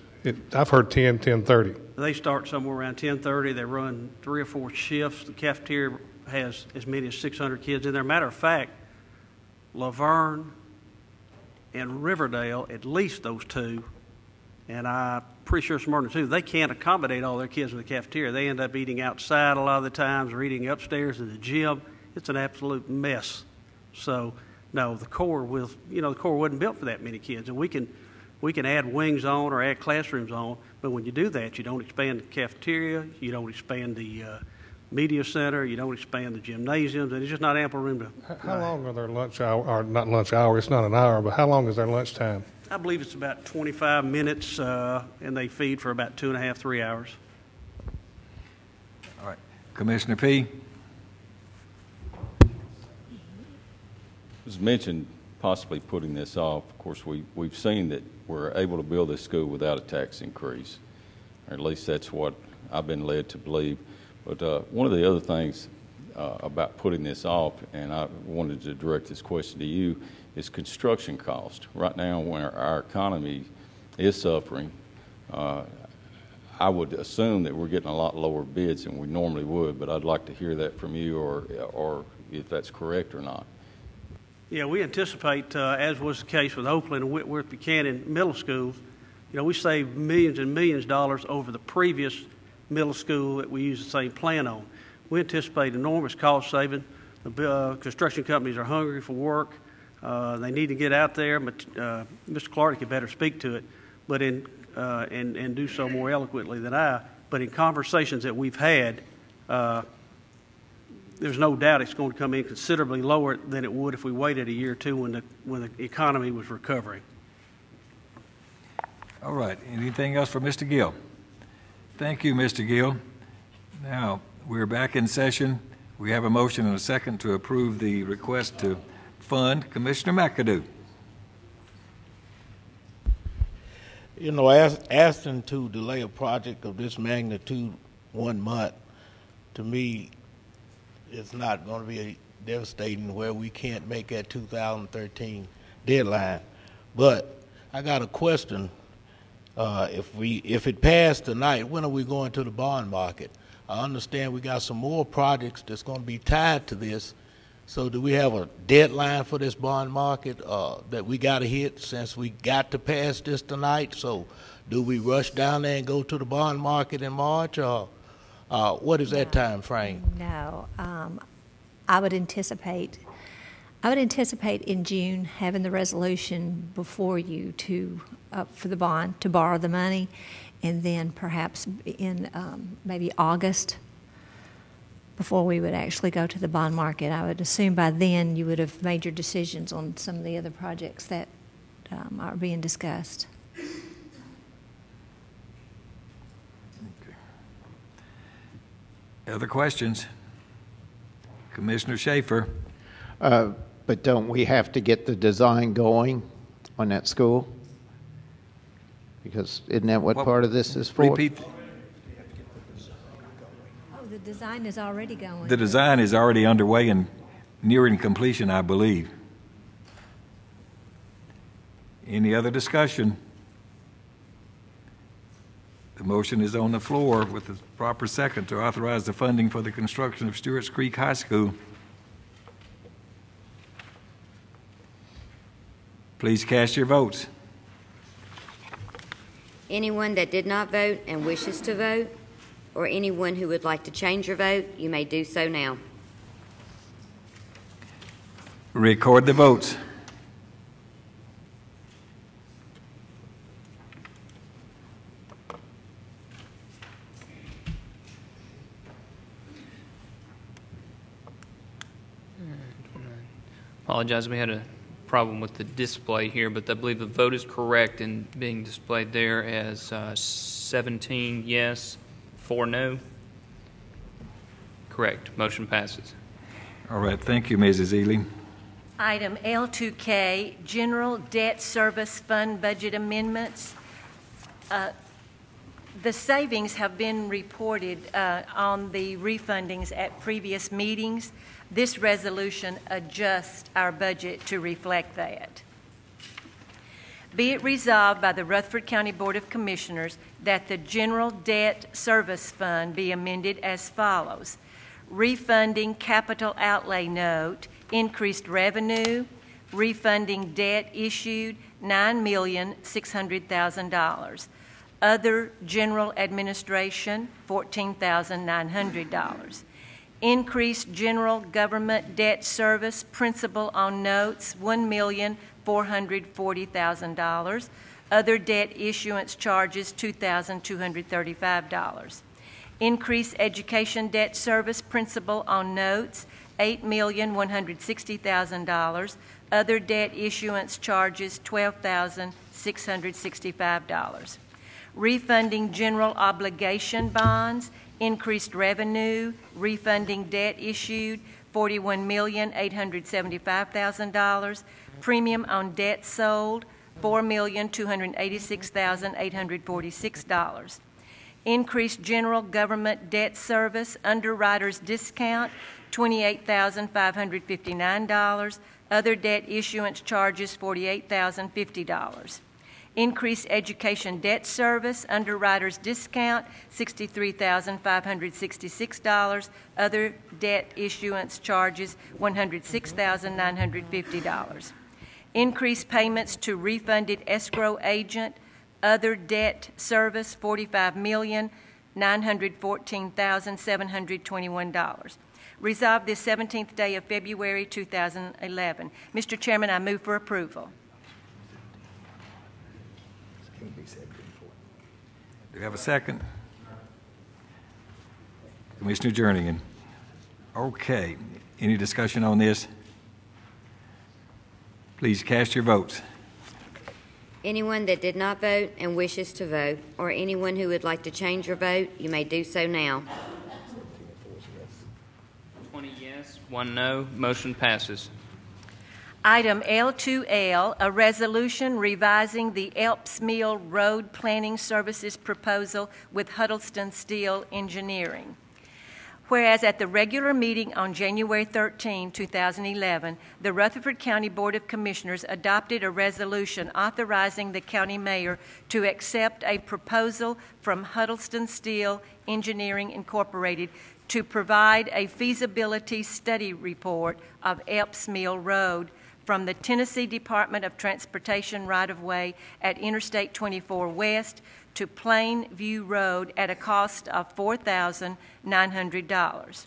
I've heard 10:30. They start somewhere around 10:30. They run 3 or 4 shifts. The cafeteria has as many as 600 kids in there. Matter of fact, Laverne and Riverdale, at least those two, and I'm pretty sure Smyrna too, they can't accommodate all their kids in the cafeteria. They end up eating outside a lot of the times or eating upstairs in the gym. It's an absolute mess. So, no, the core wasn't built for that many kids. And we can add wings on or add classrooms on, but when you do that, you don't expand the cafeteria, you don't expand the media center, you don't expand the gymnasiums, and there's just not ample room to... How long are their lunch hour, or not lunch hour, it's not an hour, but how long is their lunch time? I believe it's about 25 minutes, and they feed for about 2.5, 3 hours. All right. Commissioner P. It was mentioned possibly putting this off. Of course, we've seen that we're able to build this school without a tax increase, or at least that's what I've been led to believe. But one of the other things about putting this off, and I wanted to direct this question to you, is construction cost. Right now, when our economy is suffering, I would assume that we're getting a lot lower bids than we normally would, but I'd like to hear that from you, or if that's correct or not. Yeah, we anticipate, as was the case with Oakland and Whitworth Buchanan middle schools, we saved millions and millions of dollars over the previous middle school that we used the same plan on. We anticipate enormous cost saving. The construction companies are hungry for work. They need to get out there, but Mr. Clark could better speak to it, but and do so more eloquently than I. But in conversations that we've had, there's no doubt it's going to come in considerably lower than it would if we waited a year or two when the economy was recovering. All right. Anything else for Mr. Gill? Thank you, Mr. Gill. Now, we're back in session. We have a motion and a second to approve the request to fund. Commissioner McAdoo. Asking to delay a project of this magnitude 1 month, to me, it's not going to be devastating where we can't make that 2013 deadline. But I got a question. If it passed tonight, when are we going to the bond market? I understand we got some more projects that's going to be tied to this. So do we have a deadline for this bond market that we got to hit since we got to pass this tonight? So do we rush down there and go to the bond market in March, or what is that time frame? No, I would anticipate in June having the resolution before you for the bond to borrow the money, and then perhaps in maybe August before we would actually go to the bond market. I would assume by then you would have made your decisions on some of the other projects that are being discussed. Other questions? Commissioner Schaefer. But don't we have to get the design going on that school? Because isn't that what part of this is for? Repeat. Oh, the design is already going. The design is already underway and nearing completion, I believe. Any other discussion? The motion is on the floor with the proper second to authorize the funding for the construction of Stewart's Creek High School. Please cast your votes. Anyone that did not vote and wishes to vote, or anyone who would like to change your vote, you may do so now. Record the votes. Apologize, we had a problem with the display here, but I believe the vote is correct in being displayed there as 17 yes, 4 no. Correct. Motion passes. All right. Thank you, Mrs. Ely. Item L2K, General Debt Service Fund Budget Amendments. The savings have been reported on the refundings at previous meetings. This resolution adjusts our budget to reflect that. Be it resolved by the Rutherford County Board of Commissioners that the General Debt Service Fund be amended as follows. Refunding capital outlay note, increased revenue, refunding debt issued, $9,600,000. Other general administration, $14,900. Increased general government debt service principal on notes, $1,440,000. Other debt issuance charges, $2,235. Increased education debt service principal on notes, $8,160,000. Other debt issuance charges, $12,665. Refunding general obligation bonds, increased revenue, refunding debt issued, $41,875,000. Premium on debt sold, $4,286,846. Increased general government debt service, underwriter's discount, $28,559. Other debt issuance charges, $48,050. Increased education debt service, underwriter's discount, $63,566. Other debt issuance charges, $106,950. Increased payments to refunded escrow agent, other debt service, $45,914,721. Resolved this 17th day of February 2011. Mr. Chairman, I move for approval. Do you have a second? Commissioner Jernigan. Okay. Any discussion on this? Please cast your votes. Anyone that did not vote and wishes to vote, or anyone who would like to change your vote, you may do so now. 20 yes, 1 no. Motion passes. Item L2L, a resolution revising the Elps Mill Road Planning Services proposal with Huddleston Steel Engineering. Whereas at the regular meeting on January 13, 2011, the Rutherford County Board of Commissioners adopted a resolution authorizing the county mayor to accept a proposal from Huddleston Steel Engineering Incorporated to provide a feasibility study report of Elps Mill Road from the Tennessee Department of Transportation right-of-way at Interstate 24 West to Plainview Road at a cost of $4,900.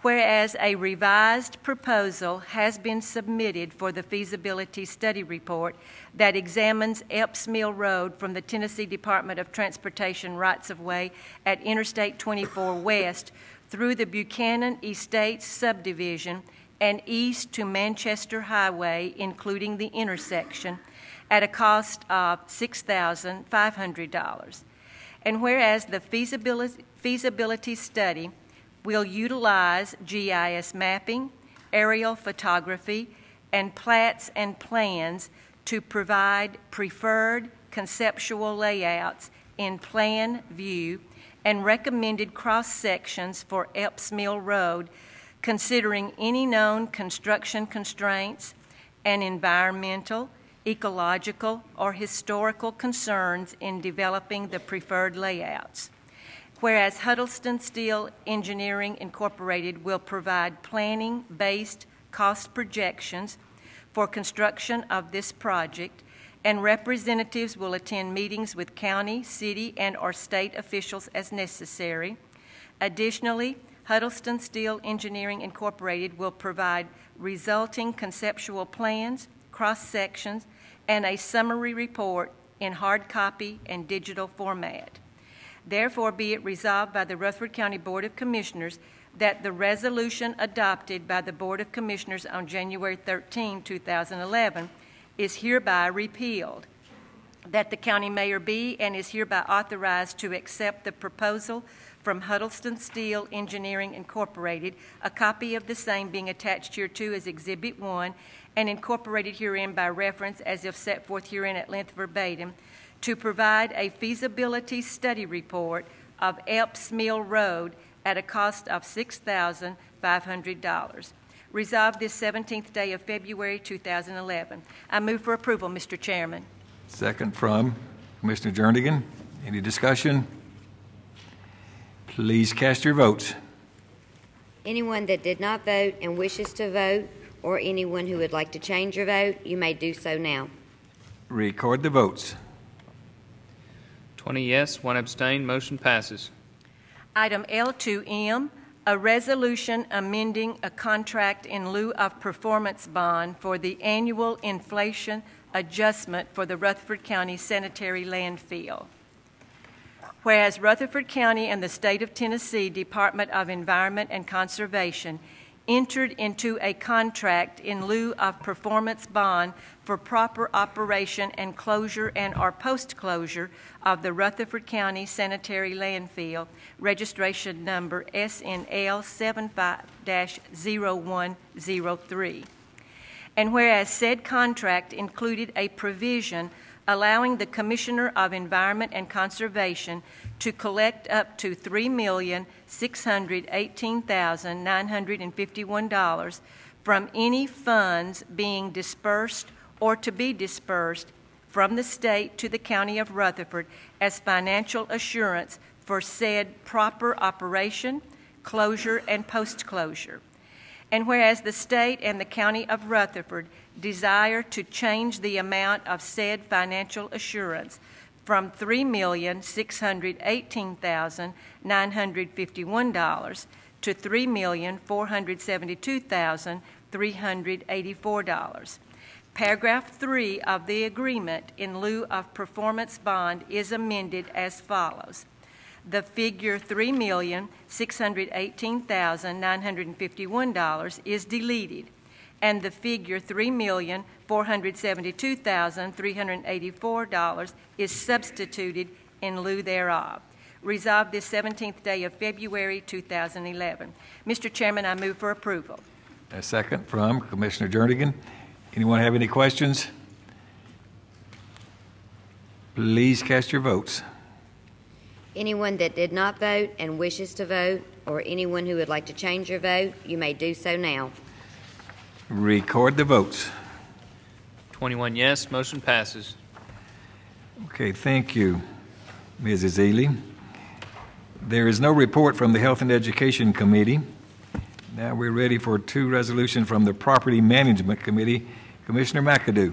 Whereas a revised proposal has been submitted for the feasibility study report that examines Elps Mill Road from the Tennessee Department of Transportation rights-of-way at Interstate 24 West through the Buchanan Estates subdivision and east to Manchester Highway, including the intersection, at a cost of $6,500. And whereas the feasibility study will utilize GIS mapping, aerial photography, and plats and plans to provide preferred conceptual layouts in plan view and recommended cross-sections for Epps Mill Road, considering any known construction constraints and environmental, ecological, or historical concerns in developing the preferred layouts. Whereas Huddleston Steel Engineering Incorporated will provide planning-based cost projections for construction of this project, and representatives will attend meetings with county, city, and/or state officials as necessary. Additionally, Huddleston Steel Engineering Incorporated will provide resulting conceptual plans, cross-sections, and a summary report in hard copy and digital format. Therefore, be it resolved by the Rutherford County Board of Commissioners that the resolution adopted by the Board of Commissioners on January 13, 2011, is hereby repealed, that the county mayor be and is hereby authorized to accept the proposal from Huddleston Steel Engineering Incorporated, a copy of the same being attached hereto as Exhibit 1 and incorporated herein by reference as if set forth herein at length verbatim, to provide a feasibility study report of Epps Mill Road at a cost of $6,500. Resolved this 17th day of February 2011. I move for approval, Mr. Chairman. Second from Commissioner Jernigan. Any discussion? Please cast your votes. Anyone that did not vote and wishes to vote, or anyone who would like to change your vote, you may do so now. Record the votes. 20 yes, 1 abstain. Motion passes. Item L2M, a resolution amending a contract in lieu of performance bond for the annual inflation adjustment for the Rutherford County Sanitary Landfill. Whereas Rutherford County and the State of Tennessee Department of Environment and Conservation entered into a contract in lieu of performance bond for proper operation and closure and/or post-closure of the Rutherford County Sanitary Landfill, registration number SNL 75-0103. And whereas said contract included a provision allowing the Commissioner of Environment and Conservation to collect up to $3,618,951 from any funds being dispersed or to be dispersed from the state to the County of Rutherford as financial assurance for said proper operation, closure, and post-closure. And whereas the state and the County of Rutherford desire to change the amount of said financial assurance from $3,618,951 to $3,472,384. Paragraph 3 of the agreement in lieu of performance bond is amended as follows. The figure $3,618,951 is deleted, and the figure $3,472,384 is substituted in lieu thereof. Resolved this 17th day of February 2011. Mr. Chairman, I move for approval. A second from Commissioner Jernigan. Anyone have any questions? Please cast your votes. Anyone that did not vote and wishes to vote, or anyone who would like to change your vote, you may do so now. Record the votes. 21 yes, motion passes. Okay, thank you, Mrs. Ely. There is no report from the Health and Education Committee. Now we're ready for 2 resolutions from the Property Management Committee. Commissioner McAdoo.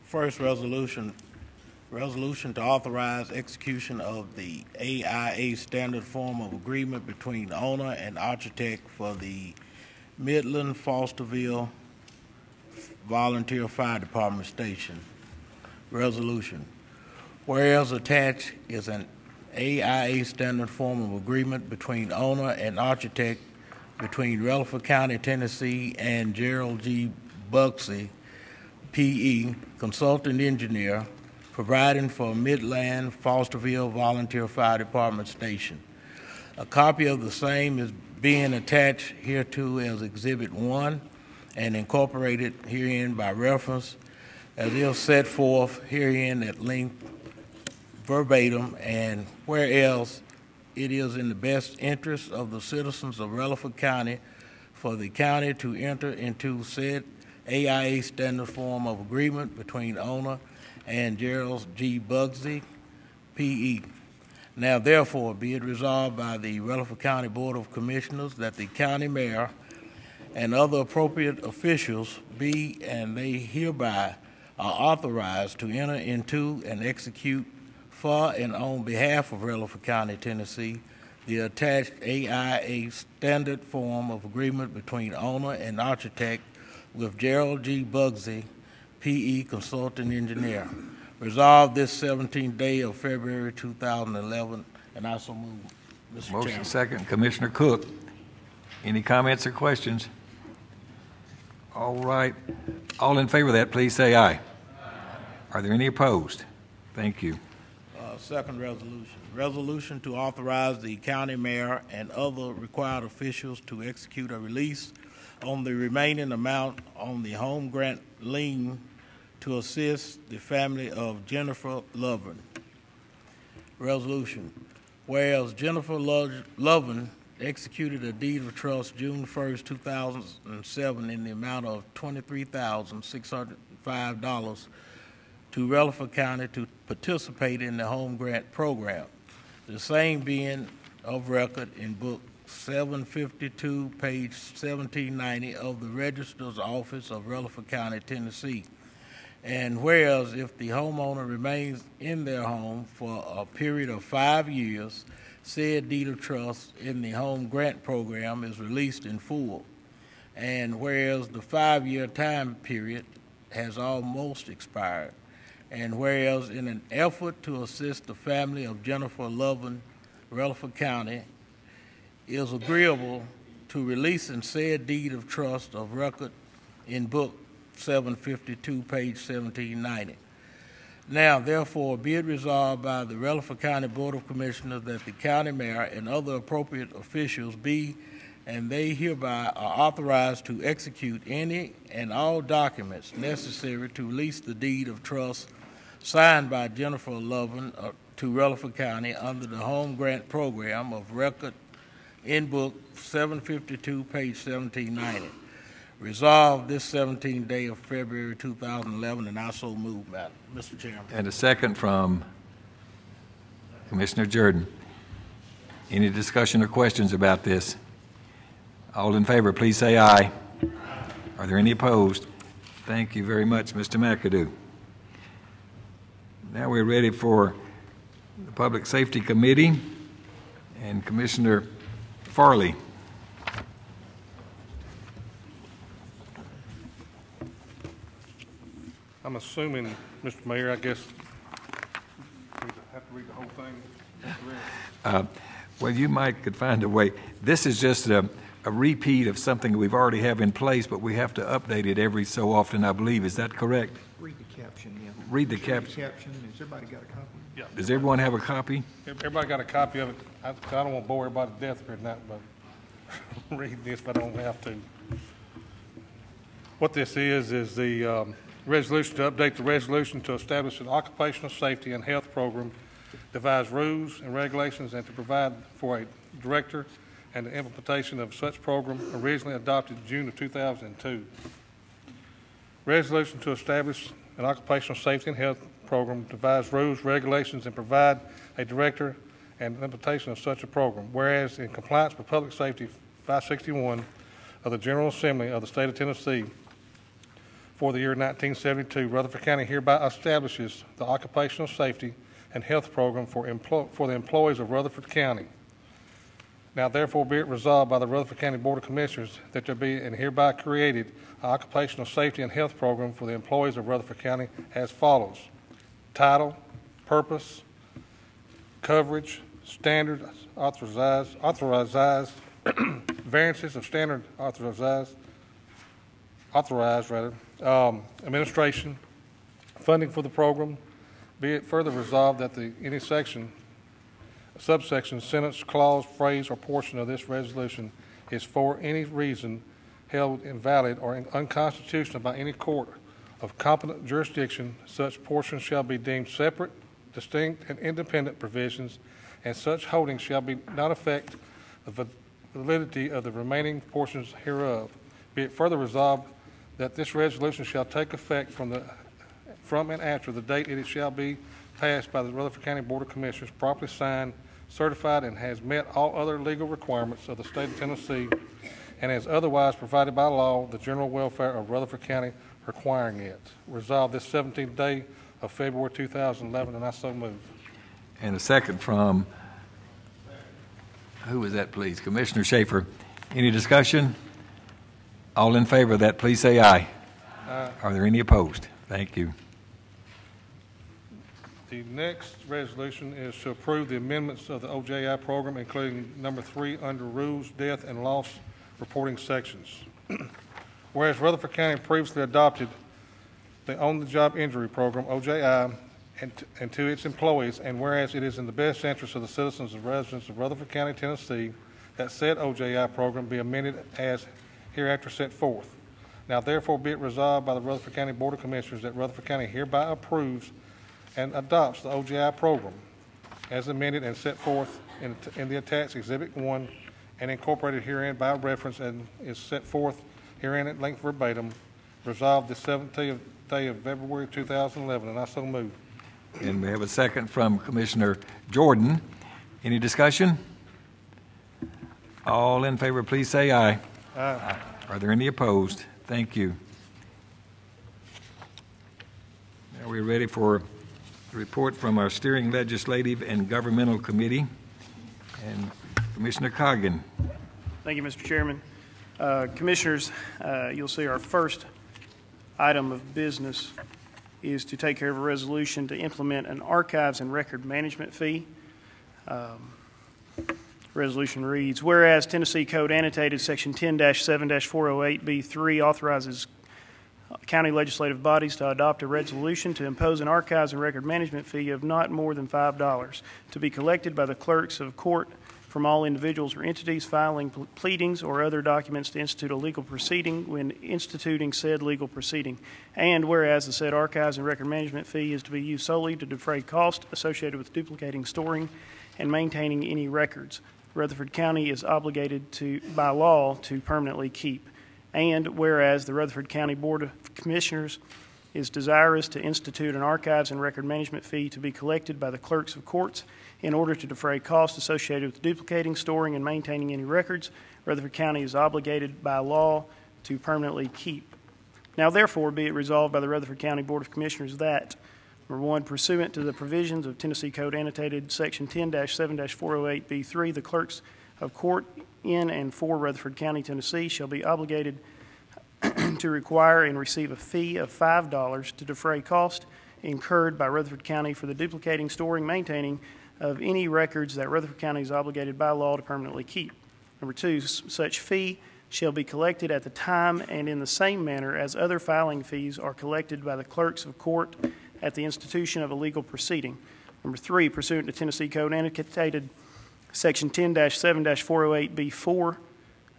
First resolution to authorize execution of the AIA standard form of agreement between owner and architect for the Midland Fosterville Volunteer Fire Department Station. Resolution. Whereas attached is an AIA standard form of agreement between owner and architect between Rutherford County, Tennessee, and Gerald G. Bugsy, P.E., consultant engineer, providing for Midland Fosterville Volunteer Fire Department Station. A copy of the same is being attached hereto as Exhibit 1 and incorporated herein by reference as if set forth herein at length verbatim, and whereas it is in the best interest of the citizens of Rutherford County for the county to enter into said AIA standard form of agreement between owner and Gerald G. Bugsy, P.E. Now, therefore, be it resolved by the Rutherford County Board of Commissioners that the county mayor and other appropriate officials be and they hereby are authorized to enter into and execute for and on behalf of Rutherford County, Tennessee, the attached AIA standard form of agreement between owner and architect with Gerald G. Bugsy, P.E., consulting engineer. Resolved this 17th day of February 2011, and I so move, Mr. Motion Chairman. second. Commissioner Cook. Any comments or questions? All right. All in favor of that, please say aye. Are there any opposed? Thank you. Second resolution. Resolution to authorize the county mayor and other required officials to execute a release on the remaining amount on the home grant lien to assist the family of Jennifer Lovin. Resolution. Whereas Jennifer Lovin executed a deed of trust June 1st, 2007 in the amount of $23,605 to Rutherford County to participate in the home grant program, the same being of record in Book 752, page 1790 of the Registrar's Office of Rutherford County, Tennessee. And whereas if the homeowner remains in their home for a period of 5 years, said deed of trust in the home grant program is released in full. And whereas the 5-year time period has almost expired, and whereas in an effort to assist the family of Jennifer Lovin, Rutherford County, is agreeable to releasing said deed of trust of record in Book 752, page 1790. Now, therefore, be it resolved by the Rutherford County Board of Commissioners that the county mayor and other appropriate officials be and they hereby are authorized to execute any and all documents necessary to release the deed of trust signed by Jennifer Lovin to Rutherford County under the home grant program of record in Book 752, page 1790. Resolved this 17th day of February 2011, and I so move, Mr. Chairman. And a second from Commissioner Jordan. Any discussion or questions about this? All in favor, please say aye. Are there any opposed? Thank you very much, Mr. McAdoo. Now we're ready for the Public Safety Committee and Commissioner Farley. I'm assuming, Mr. Mayor, I guess we have to read the whole thing. Well, you might could find a way. This is just a repeat of something we already have in place, but we have to update it every so often, I believe. Is that correct? Read the caption, yeah. Read the caption. Has everybody got a copy? Yeah. Does everyone have a copy? Everybody got a copy of it. I don't want to bore everybody to death with that, but read this if I don't have to. What this is the resolution to update the resolution to establish an occupational safety and health program, devise rules and regulations, and to provide for a director and the implementation of such program originally adopted in June of 2002. Resolution to establish an occupational safety and health program, devise rules, regulations, and provide a director and implementation of such a program. Whereas in compliance with Public Safety 561 of the General Assembly of the State of Tennessee for the year 1972, Rutherford County hereby establishes the occupational safety and health program for the employees of Rutherford County. Now, therefore, be it resolved by the Rutherford County Board of Commissioners that there be and hereby created an occupational safety and health program for the employees of Rutherford County as follows: title, purpose, coverage, standards, authorized variances of standard authorized administration, funding for the program. Be it further resolved that any section, subsection, sentence, clause, phrase, or portion of this resolution is for any reason held invalid or unconstitutional by any court of competent jurisdiction, such portions shall be deemed separate, distinct, and independent provisions, and such holdings shall not affect the validity of the remaining portions hereof. Be it further resolved that this resolution shall take effect from and after the date it shall be passed by the Rutherford County Board of Commissioners, properly signed, certified, and has met all other legal requirements of the state of Tennessee, and as otherwise provided by law, the general welfare of Rutherford County requiring it. Resolved this 17th day of February 2011, and I so move. And a second from, who was that, please? Commissioner Schaefer. Any discussion? All in favor of that, please say aye. Aye. Are there any opposed? Thank you. The next resolution is to approve the amendments of the OJI program, including number 3 under rules, death, and loss reporting sections. Whereas Rutherford County previously adopted the on-the-job injury program, OJI, and to its employees, and whereas it is in the best interest of the citizens and residents of Rutherford County, Tennessee, that said OJI program be amended as hereafter set forth. Now therefore be it resolved by the Rutherford County Board of Commissioners that Rutherford County hereby approves and adopts the OJI program as amended and set forth in the attached Exhibit 1 and incorporated herein by reference and is set forth herein at length verbatim, resolved the 17th day of February 2011, and I so move. And we have a second from Commissioner Jordan. Any discussion? All in favor, please say aye. Aye. Are there any opposed? Thank you. Now we're ready for a report from our Steering Legislative and Governmental Committee. And Commissioner Coggin. Thank you, Mr. Chairman. Commissioners, you'll see our first item of business is to take care of a resolution to implement an archives and record management fee. Resolution reads, whereas Tennessee Code Annotated Section 10-7-408B3 authorizes county legislative bodies to adopt a resolution to impose an archives and record management fee of not more than $5 to be collected by the clerks of court from all individuals or entities filing pleadings or other documents to institute a legal proceeding when instituting said legal proceeding. And whereas the said archives and record management fee is to be used solely to defray costs associated with duplicating, storing, and maintaining any records Rutherford County is obligated to, by law, to permanently keep. And whereas the Rutherford County Board of Commissioners is desirous to institute an archives and record management fee to be collected by the clerks of courts in order to defray costs associated with duplicating, storing, and maintaining any records, Rutherford County is obligated by law to permanently keep. Now, therefore, be it resolved by the Rutherford County Board of Commissioners that, number 1, pursuant to the provisions of Tennessee Code Annotated Section 10-7-408B3, the clerks of court in and for Rutherford County, Tennessee, shall be obligated to require and receive a fee of $5 to defray cost incurred by Rutherford County for the duplicating, storing, maintaining of any records that Rutherford County is obligated by law to permanently keep. Number 2, such fee shall be collected at the time and in the same manner as other filing fees are collected by the clerks of court at the institution of a legal proceeding. Number 3, pursuant to Tennessee Code Annotated Section 10-7-408B4,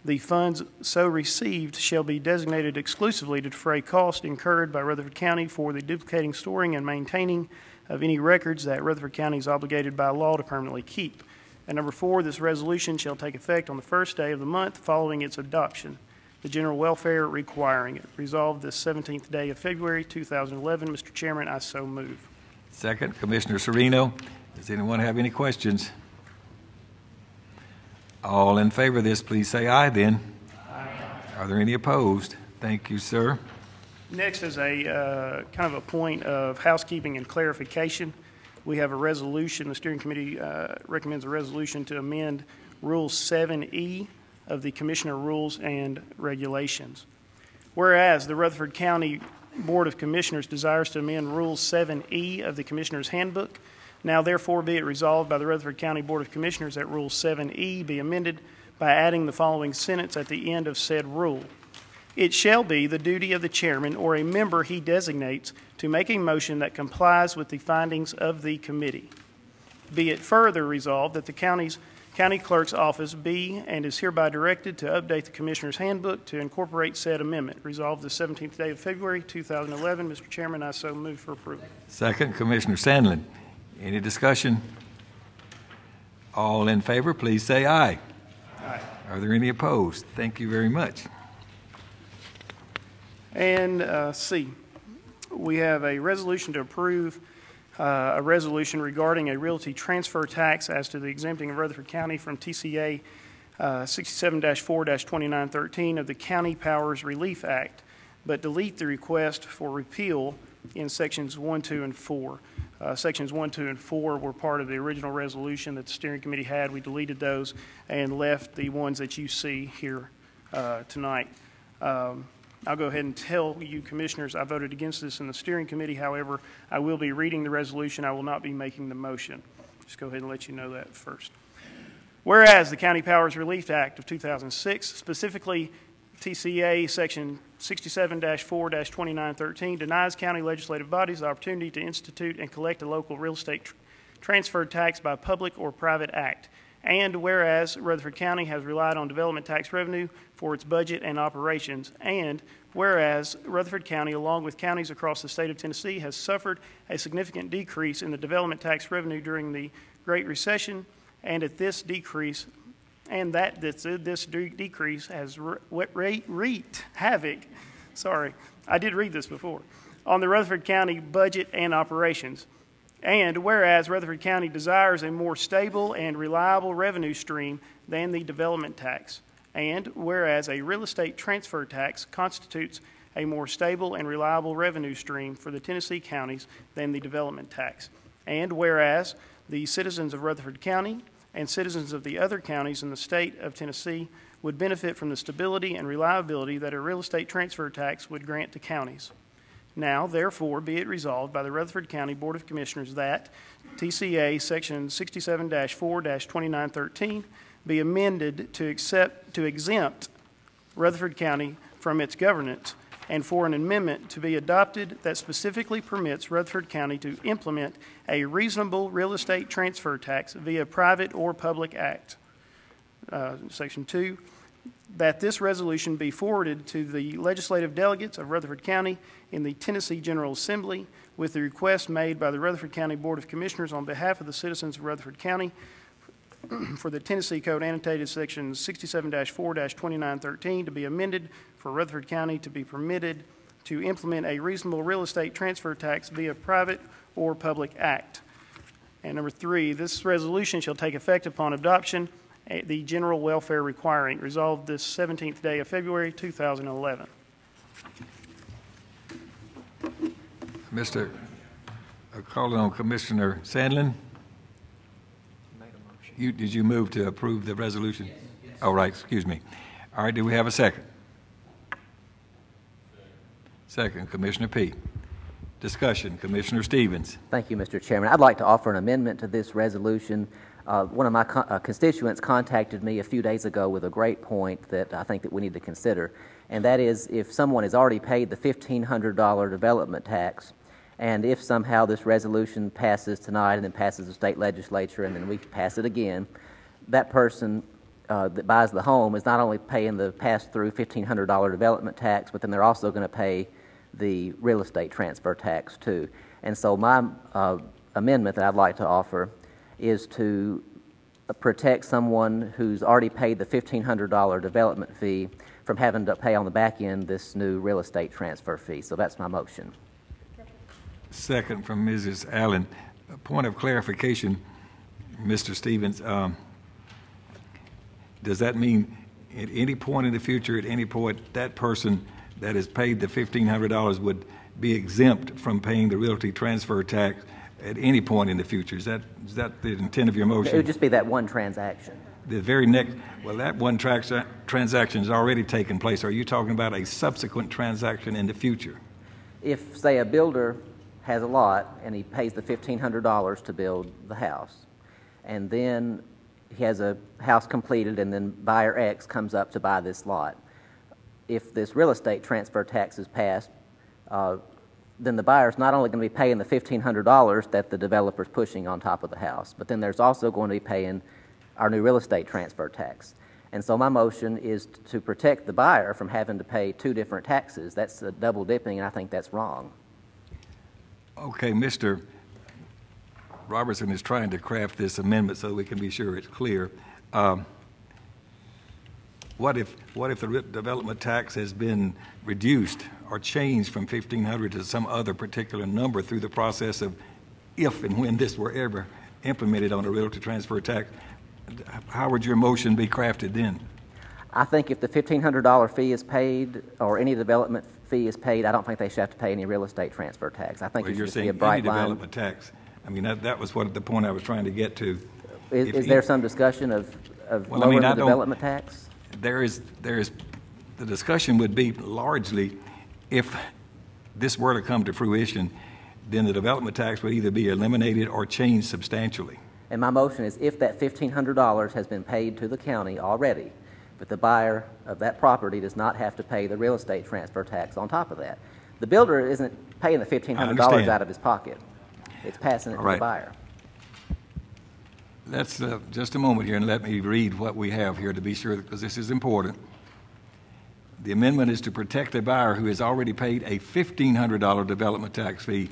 the funds so received shall be designated exclusively to defray costs incurred by Rutherford County for the duplicating, storing, and maintaining of any records that Rutherford County is obligated by law to permanently keep. And number 4, this resolution shall take effect on the first day of the month following its adoption, the general welfare requiring it. Resolved this 17th day of February 2011. Mr. Chairman, I so move. Second, Commissioner Serino. Does anyone have any questions? All in favor of this, please say aye then. Aye. Are there any opposed? Thank you, sir. Next is a kind of a point of housekeeping and clarification. We have a resolution. The steering committee recommends a resolution to amend Rule 7E of the Commissioner Rules and Regulations. Whereas the Rutherford County Board of Commissioners desires to amend Rule 7E of the Commissioner's Handbook, now therefore be it resolved by the Rutherford County Board of Commissioners that Rule 7E be amended by adding the following sentence at the end of said rule. It shall be the duty of the chairman or a member he designates to make a motion that complies with the findings of the committee. Be it further resolved that the county clerk's office be and is hereby directed to update the Commissioner's Handbook to incorporate said amendment. Resolved the 17th day of February, 2011. Mr. Chairman, I so move for approval. Second, Commissioner Sandlin. Any discussion? All in favor, please say aye. Aye. Are there any opposed? Thank you very much. And C, we have a resolution to approve a resolution regarding a realty transfer tax as to the exempting of Rutherford County from TCA 67-4-2913 of the County Powers Relief Act, but delete the request for repeal in sections 1, 2, and 4. Sections 1, 2, and 4 were part of the original resolution that the steering committee had. We deleted those and left the ones that you see here tonight. I'll go ahead and tell you, Commissioners, I voted against this in the steering committee. However, I will be reading the resolution. I will not be making the motion. Just go ahead and let you know that first. Whereas the County Powers Relief Act of 2006, specifically TCA Section 67-4-2913, denies county legislative bodies the opportunity to institute and collect a local real estate transfer tax by public or private act. And whereas Rutherford County has relied on development tax revenue for its budget and operations, and whereas Rutherford County, along with counties across the state of Tennessee, has suffered a significant decrease in the development tax revenue during the Great Recession, and at this decrease, and that this decrease has wreaked havoc. Sorry, I did read this before, on the Rutherford County budget and operations. And whereas Rutherford County desires a more stable and reliable revenue stream than the development tax, and whereas a real estate transfer tax constitutes a more stable and reliable revenue stream for the Tennessee counties than the development tax, and whereas the citizens of Rutherford County and citizens of the other counties in the state of Tennessee would benefit from the stability and reliability that a real estate transfer tax would grant to counties. Now, therefore, be it resolved by the Rutherford County Board of Commissioners that TCA Section 67-4-2913 be amended to exempt Rutherford County from its governance, and for an amendment to be adopted that specifically permits Rutherford County to implement a reasonable real estate transfer tax via private or public act. Section 2, that this resolution be forwarded to the legislative delegates of Rutherford County in the Tennessee General Assembly with the request made by the Rutherford County Board of Commissioners on behalf of the citizens of Rutherford County for the Tennessee Code annotated section 67-4-2913 to be amended for Rutherford County to be permitted to implement a reasonable real estate transfer tax via private or public act. And number 3, this resolution shall take effect upon adoption, the general welfare requiring. Resolved this 17th day of February, 2011. Calling on Commissioner Sandlin. Did you move to approve the resolution? Yes. All right, excuse me. All right, do we have a second? Second, Commissioner P. Discussion, Commissioner Stevens. Thank you, Mr. Chairman. I'd like to offer an amendment to this resolution. One of my constituents contacted me a few days ago with a great point that I think that we need to consider, and that is if someone has already paid the $1,500 development tax, and if somehow this resolution passes tonight and then passes the state legislature and then we pass it again, that person that buys the home is not only paying the pass-through $1,500 development tax, but then they're also going to pay the real estate transfer tax too. And so my amendment that I'd like to offer is to protect someone who's already paid the $1,500 development fee from having to pay on the back end this new real estate transfer fee. So that's my motion. Second from Mrs. Allen. A point of clarification, Mr. Stevens. Does that mean at any point in the future, at any point, that person that has paid the $1,500 would be exempt from paying the realty transfer tax at any point in the future? Is that the intent of your motion? It would just be that one transaction. The very next, well, that one transaction has already taken place. Are you talking about a subsequent transaction in the future? If, say, a builder has a lot and he pays the $1,500 to build the house, and then he has a house completed, and then buyer X comes up to buy this lot. If this real estate transfer tax is passed, then the buyer's not only going to be paying the $1,500 that the developer's pushing on top of the house, but then there's also going to be paying our new real estate transfer tax. And so my motion is to protect the buyer from having to pay two different taxes. That's double dipping, and I think that's wrong. Okay, Mr. Robertson is trying to craft this amendment so we can be sure it's clear. What if the development tax has been reduced or changed from $1,500 to some other particular number through the process of if and when this were ever implemented on a realty transfer tax? How would your motion be crafted then? I think if the $1,500 fee is paid or any development fee is paid, I don't think they should have to pay any real estate transfer tax. I think it should just be a bright line. Development tax. I mean, that was what the point I was trying to get to. Is there some discussion of lowering the development tax? There is. The discussion would be largely if this were to come to fruition, then the development tax would either be eliminated or changed substantially. And my motion is if that $1,500 has been paid to the county already, but the buyer of that property does not have to pay the real estate transfer tax on top of that. The builder isn't paying the $1,500 out of his pocket. It's passing it to the buyer. Let's just a moment here and let me read what we have here to be sure, because this is important. The amendment is to protect a buyer who has already paid a $1,500 development tax fee.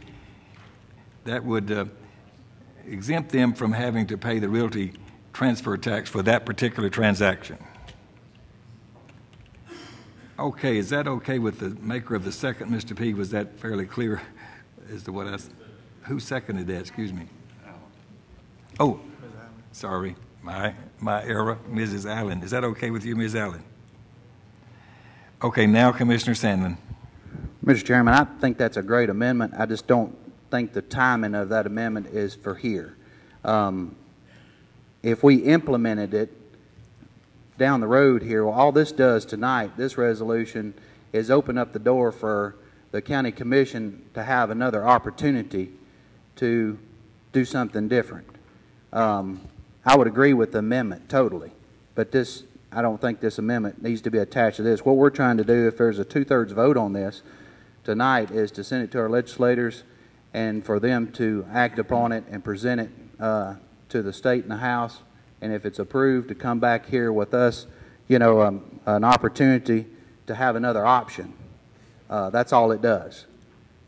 That would exempt them from having to pay the realty transfer tax for that particular transaction. Okay, is that okay with the maker of the second, Mr. P? Was that fairly clear as to what I... Who seconded that? Excuse me. Oh, sorry. My error. Mrs. Allen. Is that okay with you, Ms. Allen? Okay, now Commissioner Sandlin. Mr. Chairman, I think that's a great amendment. I just don't think the timing of that amendment is for here. If we implemented it down the road here, well, all this does tonight, this resolution, is open up the door for the county commission to have another opportunity to do something different. I would agree with the amendment totally, but this, I don't think this amendment needs to be attached to this. What we're trying to do, if there's a 2/3 vote on this tonight, is to send it to our legislators and for them to act upon it and present it to the state and the House, and if it's approved, to come back here with us, an opportunity to have another option. That's all it does.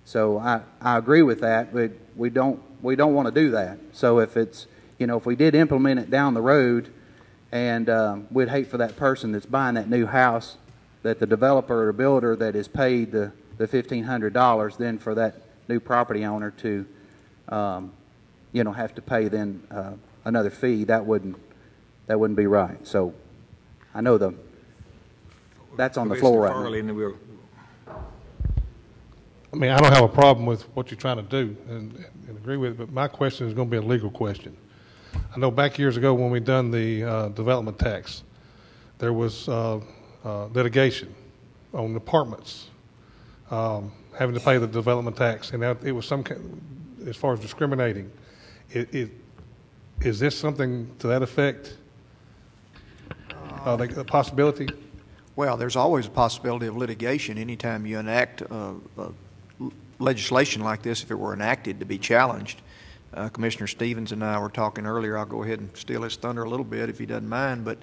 So I agree with that, but we don't want to do that. So if it's, if we did implement it down the road, and we'd hate for that person that's buying that new house, that the developer or builder that is paid the $1,500, then for that new property owner to, have to pay then another fee. That wouldn't be right. So I know that's on the floor right now. I mean, I don't have a problem with what you're trying to do and agree with it, but my question is going to be a legal question. I know back years ago when we done the development tax, there was litigation on apartments having to pay the development tax, and it was some, as far as discriminating. Is this something to that effect? A possibility? Well, there's always a possibility of litigation anytime you enact legislation like this, if it were enacted to be challenged. Commissioner Stevens and I were talking earlier. I'll go ahead and steal his thunder a little bit if he doesn't mind, but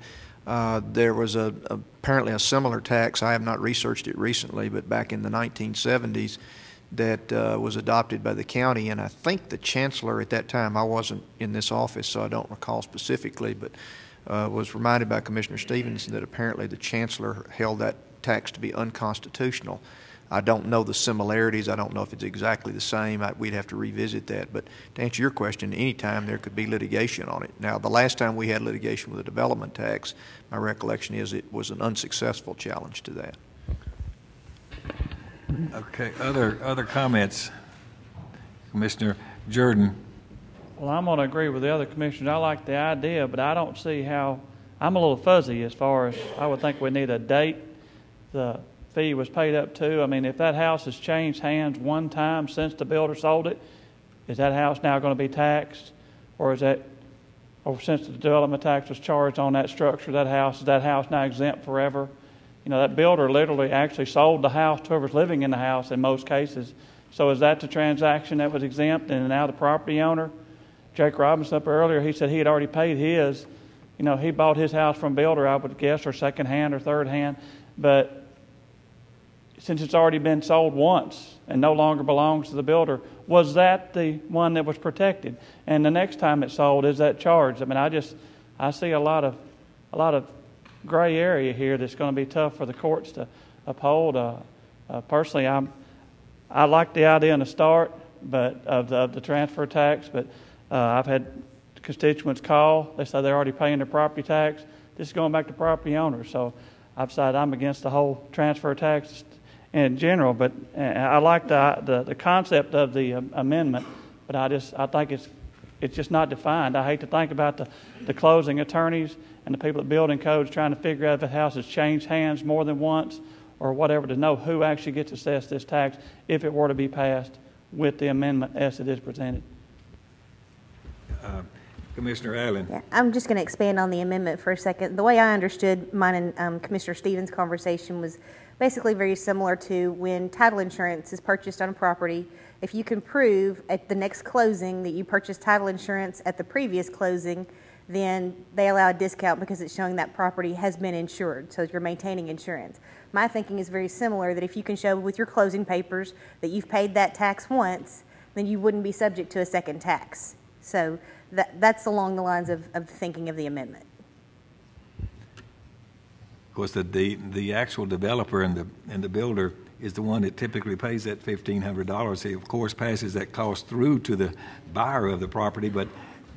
there was apparently a similar tax. I have not researched it recently, but back in the 1970s that was adopted by the county, and I think the chancellor at that time, I wasn't in this office so I don't recall specifically, but was reminded by Commissioner Stevens that apparently the chancellor held that tax to be unconstitutional. I don't know the similarities. I don't know if it's exactly the same. We'd have to revisit that. But to answer your question, anytime there could be litigation on it. Now, the last time we had litigation with a development tax, my recollection is it was an unsuccessful challenge to that. Okay. Other comments? Commissioner Jordan. Well, I'm going to agree with the other commissioners. I like the idea, but I don't see how. I'm a little fuzzy as far as I would think we need a date the fee was paid up to. I mean, if that house has changed hands one time since the builder sold it, is that house now going to be taxed, or is that or since the development tax was charged on that structure, that house, is that house now exempt forever? You know, that builder literally actually sold the house to whoever's living in the house in most cases. So is that the transaction that was exempt, and now the property owner? Jake Robinson up earlier, he said he had already paid his. You know, he bought his house from builder, I would guess, or second hand or third hand. But since it's already been sold once and no longer belongs to the builder, was that the one that was protected? And the next time it's sold, is that charged? I mean, I see a lot of gray area here that's going to be tough for the courts to uphold. Personally, I like the idea in the start, but of the transfer tax, but I've had constituents call. They say they're already paying their property tax. This is going back to property owners. So I've decided I'm against the whole transfer tax in general, but I like the concept of the amendment, but I think it's just not defined. I hate to think about the closing attorneys and the people at building codes trying to figure out if a house has changed hands more than once or whatever, to know who actually gets assessed this tax if it were to be passed with the amendment as it is presented. Commissioner Allen. Yeah, I'm just going to expand on the amendment for a second. The way I understood mine and Commissioner Stevens' conversation was basically very similar to when title insurance is purchased on a property. If you can prove at the next closing that you purchased title insurance at the previous closing, then they allow a discount because it's showing that property has been insured, so you're maintaining insurance. My thinking is very similar, that if you can show with your closing papers that you've paid that tax once, then you wouldn't be subject to a second tax. So that's along the lines of thinking of the amendment. Of course, the actual developer and the builder is the one that typically pays that $1,500. He, of course, passes that cost through to the buyer of the property, but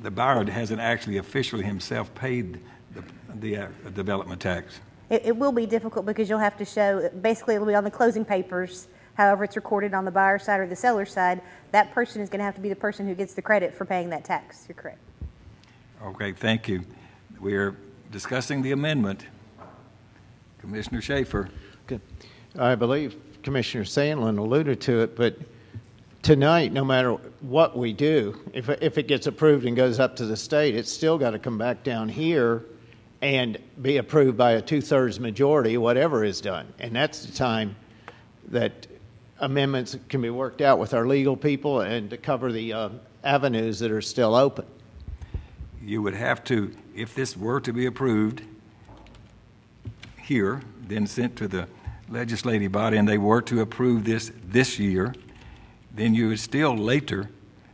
the buyer hasn't actually officially himself paid the development tax. It will be difficult because you'll have to show, basically it'll be on the closing papers. However, it's recorded on the buyer side or the seller side, that person is going to have to be the person who gets the credit for paying that tax. You're correct. Okay, thank you. We're discussing the amendment. Commissioner Schaefer. Good. I believe Commissioner Sandlin alluded to it, but tonight, no matter what we do, if it gets approved and goes up to the state, it's still got to come back down here and be approved by a 2/3 majority, whatever is done. And that's the time that amendments can be worked out with our legal people and to cover the avenues that are still open. You would have to, if this were to be approved here, then sent to the legislative body, and they were to approve this year, then you would still later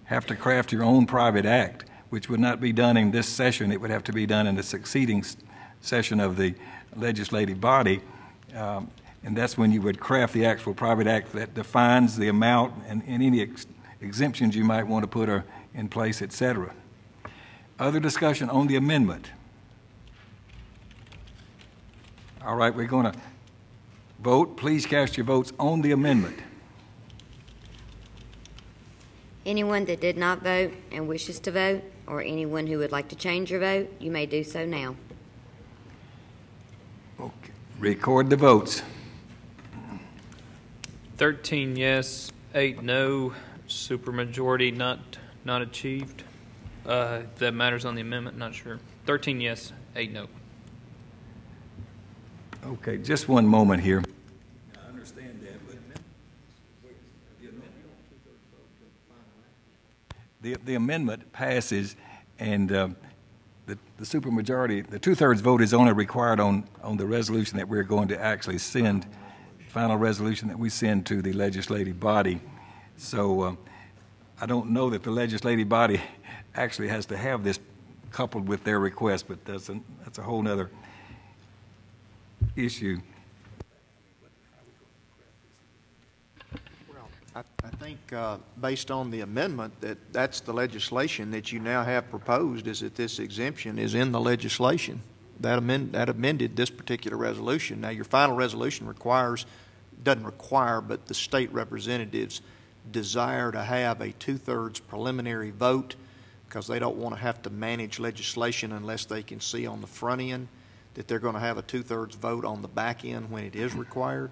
have to craft your own private act, which would not be done in this session. It would have to be done in the succeeding session of the legislative body. And that's when you would craft the actual private act that defines the amount and any exemptions you might want to put in place, etc. Other discussion on the amendment? All right, we're going to vote. Please cast your votes on the amendment. Anyone that did not vote and wishes to vote, or anyone who would like to change your vote, you may do so now. Okay. Record the votes. 13 yes, 8 no, supermajority not achieved. If that matters on the amendment, not sure. 13 yes, 8 no. Okay, just one moment here. I understand that, but the amendment passes, and the supermajority, the 2/3 vote is only required on the resolution that we're going to actually send, final resolution that we send to the legislative body. So I don't know that the legislative body actually has to have this coupled with their request, but that's a whole nother issue. Well, I think based on the amendment, that's the legislation that you now have proposed, is that this exemption is in the legislation. That amended this particular resolution. Now, your final resolution doesn't require, but the state representatives desire to have a 2/3 preliminary vote because they don't want to have to manage legislation unless they can see on the front end that they're going to have a 2/3 vote on the back end when it is required.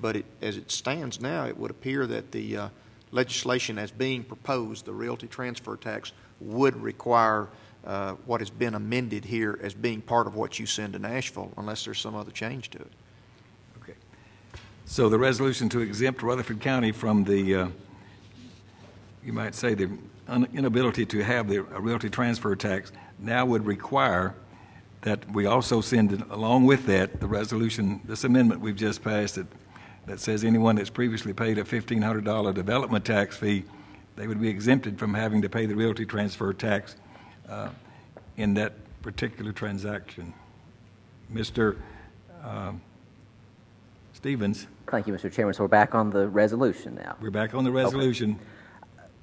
But as it stands now, it would appear that the legislation as being proposed, the realty transfer tax, would require what has been amended here as being part of what you send to Nashville, unless there's some other change to it. Okay. So the resolution to exempt Rutherford County from the, you might say, the inability to have a realty transfer tax now would require that we also send along with that the resolution, this amendment we've just passed that says anyone that's previously paid a $1,500 development tax fee, they would be exempted from having to pay the realty transfer tax in that particular transaction. Mr. Stevens. Thank you, Mr. Chairman. So we're back on the resolution now. We're back on the resolution. Okay.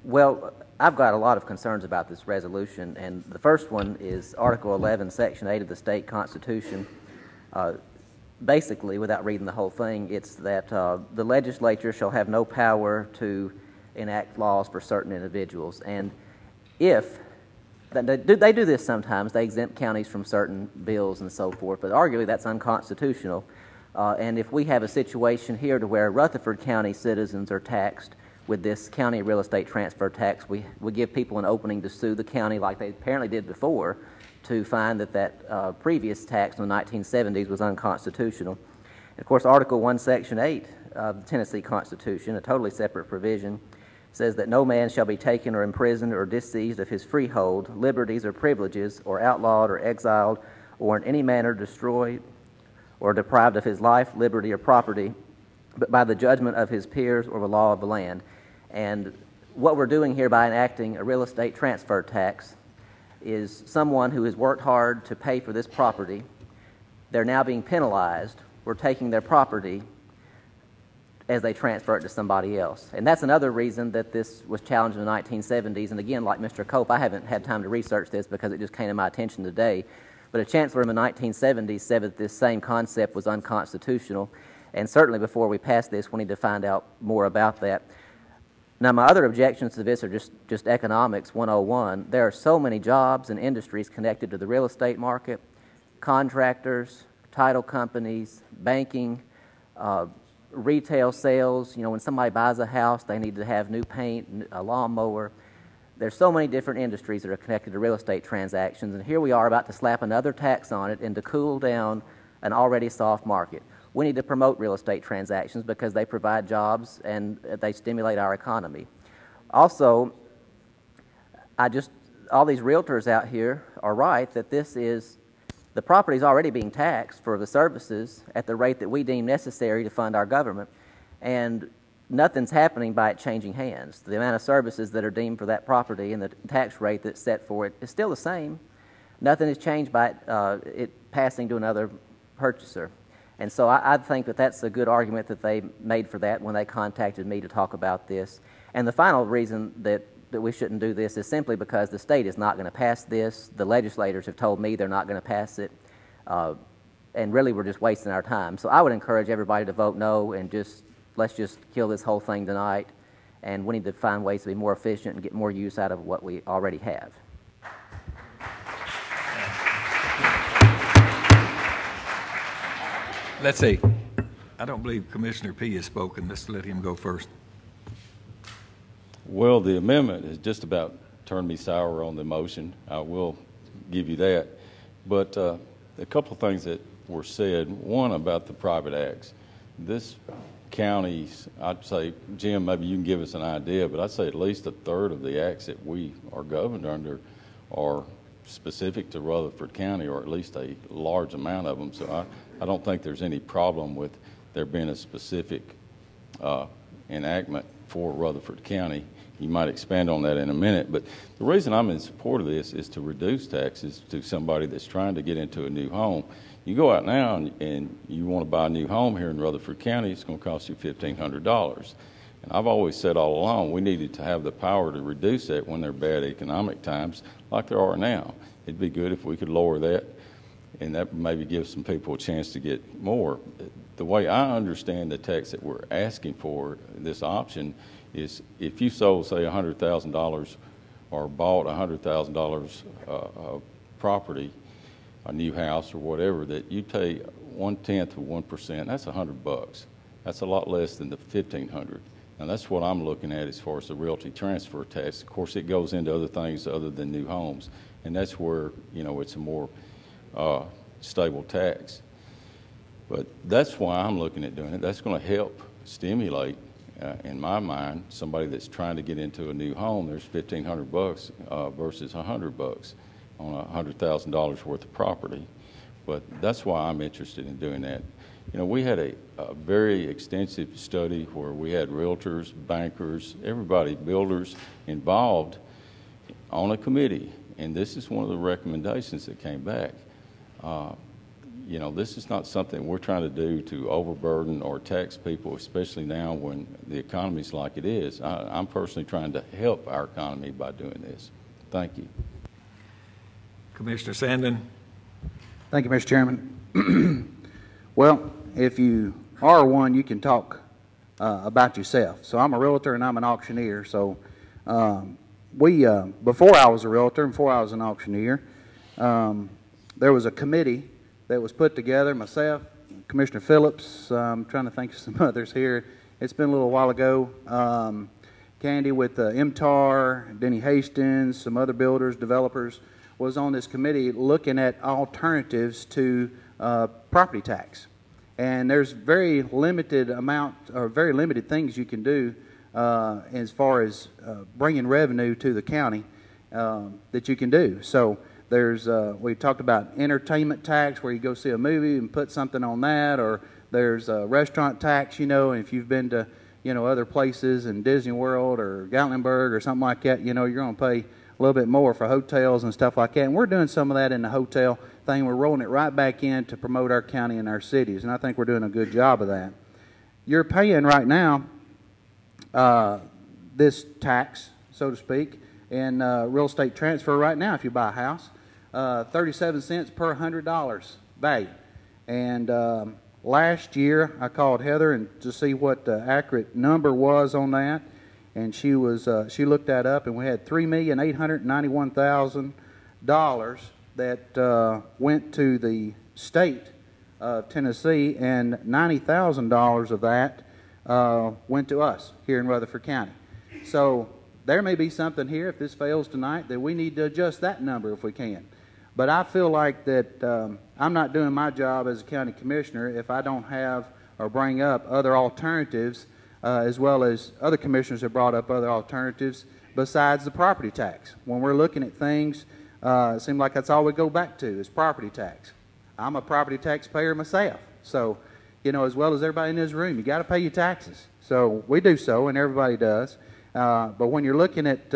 Well, I've got a lot of concerns about this resolution, and the first one is Article 11, Section 8 of the state constitution. Basically, without reading the whole thing, it's that the legislature shall have no power to enact laws for certain individuals. And if they do this sometimes, they exempt counties from certain bills and so forth, but arguably that's unconstitutional. And if we have a situation here to where Rutherford County citizens are taxed with this county real estate transfer tax, we give people an opening to sue the county like they apparently did before to find that previous tax in the 1970s was unconstitutional. And of course, Article 1, Section 8 of the Tennessee Constitution, a totally separate provision, says that no man shall be taken or imprisoned or disseized of his freehold, liberties, or privileges, or outlawed or exiled, or in any manner destroyed or deprived of his life, liberty, or property, but by the judgment of his peers or the law of the land. And what we're doing here by enacting a real estate transfer tax is someone who has worked hard to pay for this property, they're now being penalized. We're taking their property as they transfer it to somebody else. And that's another reason that this was challenged in the 1970s. And again, like Mr. Cope, I haven't had time to research this because it just came to my attention today. But a chancellor in the 1970s said that this same concept was unconstitutional. And certainly before we pass this, we need to find out more about that. Now, my other objections to this are just economics 101. There are so many jobs and industries connected to the real estate market, contractors, title companies, banking, retail sales. You know, when somebody buys a house, they need to have new paint, a lawnmower. There's so many different industries that are connected to real estate transactions, and here we are about to slap another tax on it and to cool down an already soft market. We need to promote real estate transactions because they provide jobs and they stimulate our economy. Also, all these realtors out here are right that the property is already being taxed for the services at the rate that we deem necessary to fund our government, and nothing's happening by it changing hands. The amount of services that are deemed for that property and the tax rate that's set for it is still the same. Nothing has changed by it passing to another purchaser. And so I think that that's a good argument that they made for that when they contacted me to talk about this. And the final reason that we shouldn't do this is simply because the state is not going to pass this. The legislators have told me they're not going to pass it. And really we're just wasting our time. So I would encourage everybody to vote no and let's just kill this whole thing tonight. And we need to find ways to be more efficient and get more use out of what we already have. Let's see. I don't believe Commissioner P. has spoken. Let's let him go first. Well, the amendment has just about turned me sour on the motion. I will give you that. But a couple of things that were said. One, about the private acts. This county's, I'd say, Jim, maybe you can give us an idea, but I'd say at least a third of the acts that we are governed under are specific to Rutherford County, or at least a large amount of them. So I don't think there's any problem with there being a specific enactment for Rutherford County. You might expand on that in a minute, but the reason I'm in support of this is to reduce taxes to somebody that's trying to get into a new home. You go out now and you want to buy a new home here in Rutherford County, it's going to cost you $1,500. And I've always said all along we needed to have the power to reduce that when there are bad economic times like there are now. It'd be good if we could lower that, and that maybe gives some people a chance to get more. The way I understand the tax that we're asking for, this option, is if you sold, say, $100,000 or bought $100,000 of property, a new house or whatever, that you pay 1/10 of 1%. That's $100. That's a lot less than the $1,500. Now, that's what I'm looking at as far as the realty transfer tax. Of course, it goes into other things other than new homes, and that's where, you know, it's a more stable tax. But that's why I'm looking at doing it. That's going to help stimulate, in my mind, somebody that's trying to get into a new home. There's $1,500 versus $100 on $100,000 worth of property. But that's why I'm interested in doing that. You know, we had a very extensive study where we had realtors, bankers, everybody, builders involved on a committee, and this is one of the recommendations that came back. You know, this is not something we're trying to do to overburden or tax people, especially now when the economy's like it is. I'm personally trying to help our economy by doing this. Thank you. Commissioner Sandin. Thank you, Mr. Chairman. Well, if you are one, you can talk about yourself. So I'm a realtor and I'm an auctioneer. So before I was a realtor and before I was an auctioneer, there was a committee that was put together, myself, Commissioner Phillips, I'm trying to think of some others here. It's been a little while ago. Candy with MTAR, Denny Hastings, some other builders, developers, was on this committee looking at alternatives to property tax. And there's very limited amount, or very limited things you can do as far as bringing revenue to the county that you can do. So there's, we talked about entertainment tax, where you go see a movie and put something on that, or there's a restaurant tax, you know, if you've been to, you know, other places in Disney World or Gatlinburg or something like that, you know, you're going to pay a little bit more for hotels and stuff like that. And we're doing some of that in the hotel thing. We're rolling it right back in to promote our county and our cities, and I think we're doing a good job of that. You're paying right now this tax, so to speak, in real estate transfer right now if you buy a house. 37 cents per $100 value. And last year I called Heather and to see what the accurate number was on that, and she looked that up, and we had $3,891,000 that went to the state of Tennessee, and $90,000 of that went to us here in Rutherford County. So there may be something here, if this fails tonight, that we need to adjust that number if we can. But I feel like that I'm not doing my job as a county commissioner if I don't have or bring up other alternatives, as well as other commissioners have brought up other alternatives besides the property tax. When we're looking at things, it seems like that's all we go back to is property tax. I'm a property taxpayer myself. So, you know, as well as everybody in this room, you got to pay your taxes. So we do so, and everybody does. But when you're looking at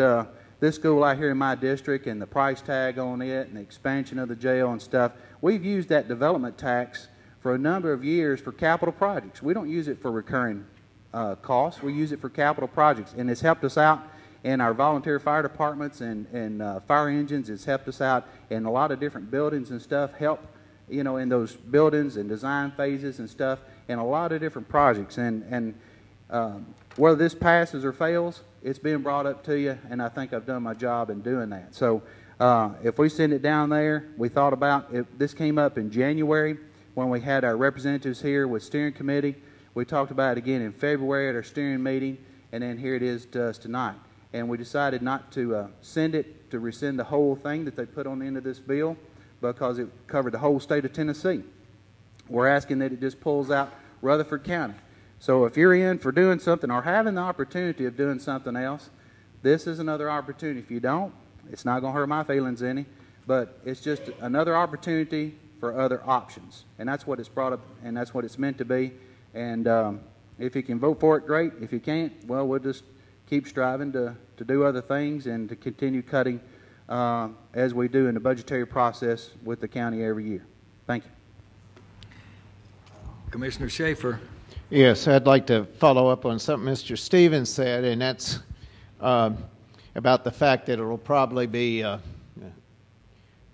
this school out here in my district and the price tag on it and the expansion of the jail and stuff, we've used that development tax for a number of years for capital projects. We don't use it for recurring costs. We use it for capital projects, and it's helped us out in our volunteer fire departments and fire engines. It's helped us out in a lot of different buildings and stuff, help, you know, in those buildings and design phases and stuff, and a lot of different projects. And whether this passes or fails, it's being brought up to you, and I think I've done my job in doing that. So if we send it down there, we thought about it. This came up in January when we had our representatives here with steering committee. We talked about it again in February at our steering meeting, and then here it is to us tonight. And we decided not to send it to rescind the whole thing that they put on the end of this bill because it covered the whole state of Tennessee. We're asking that it just pulls out Rutherford County. So if you're in for doing something or having the opportunity of doing something else, this is another opportunity. If you don't, it's not going to hurt my feelings any, but it's just another opportunity for other options. And that's what it's brought up, and that's what it's meant to be. And if you can vote for it, great. If you can't, well, we'll just keep striving to do other things and to continue cutting as we do in the budgetary process with the county every year. Thank you. Commissioner Schaefer. Yes, I'd like to follow up on something Mr. Stevens said, and that's about the fact that it will probably be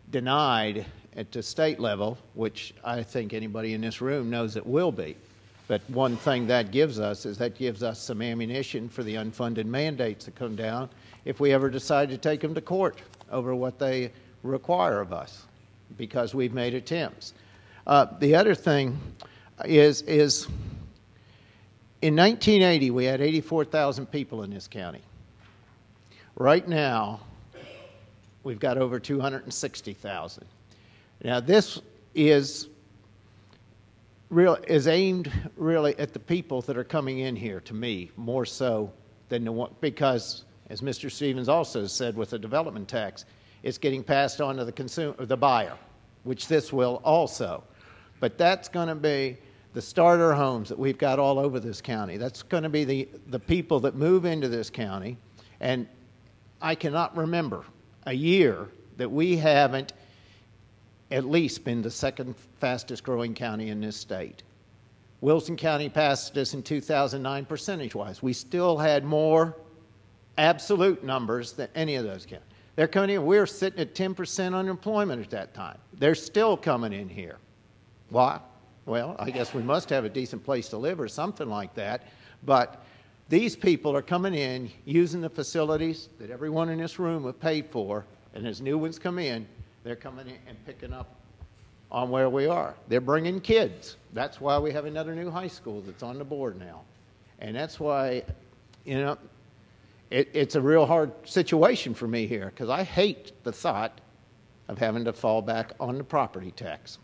denied at the state level, which I think anybody in this room knows it will be. But one thing that gives us is that gives us some ammunition for the unfunded mandates that come down if we ever decide to take them to court over what they require of us, because we've made attempts. The other thing is In 1980, we had 84,000 people in this county. Right now, we've got over 260,000. Now, this is aimed really at the people that are coming in here, to me, more so than the one, because, as Mr. Stevens also said with the development tax, it's getting passed on to the consumer, the buyer, which this will also. But that's going to be the starter homes that we've got all over this county. That's going to be the people that move into this county. And I cannot remember a year that we haven't at least been the second fastest growing county in this state. Wilson County passed us in 2009 percentage-wise. We still had more absolute numbers than any of those counties. They're coming in. We're sitting at 10% unemployment at that time. They're still coming in here. Why? Well, I guess we must have a decent place to live or something like that. But these people are coming in, using the facilities that everyone in this room have paid for, and as new ones come in, they're coming in and picking up on where we are. They're bringing kids. That's why we have another new high school that's on the board now. And that's why, you know, it's a real hard situation for me here, because I hate the thought of having to fall back on the property tax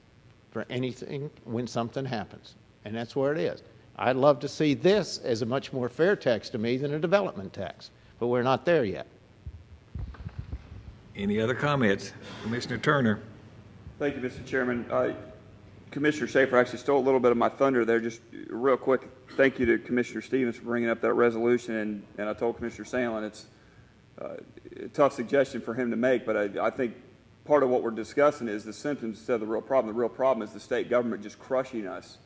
for anything when something happens. And that's where it is. I'd love to see this as a much more fair tax to me than a development tax, but we're not there yet. Any other comments? Commissioner Turner. Thank you, Mr. Chairman. Commissioner Schaefer actually stole a little bit of my thunder there. Just real quick, thank you to Commissioner Stevens for bringing up that resolution. And I told Commissioner Sandlin it's a tough suggestion for him to make, but I think part of what we're discussing is the symptoms instead of the real problem. The real problem is the state government just crushing us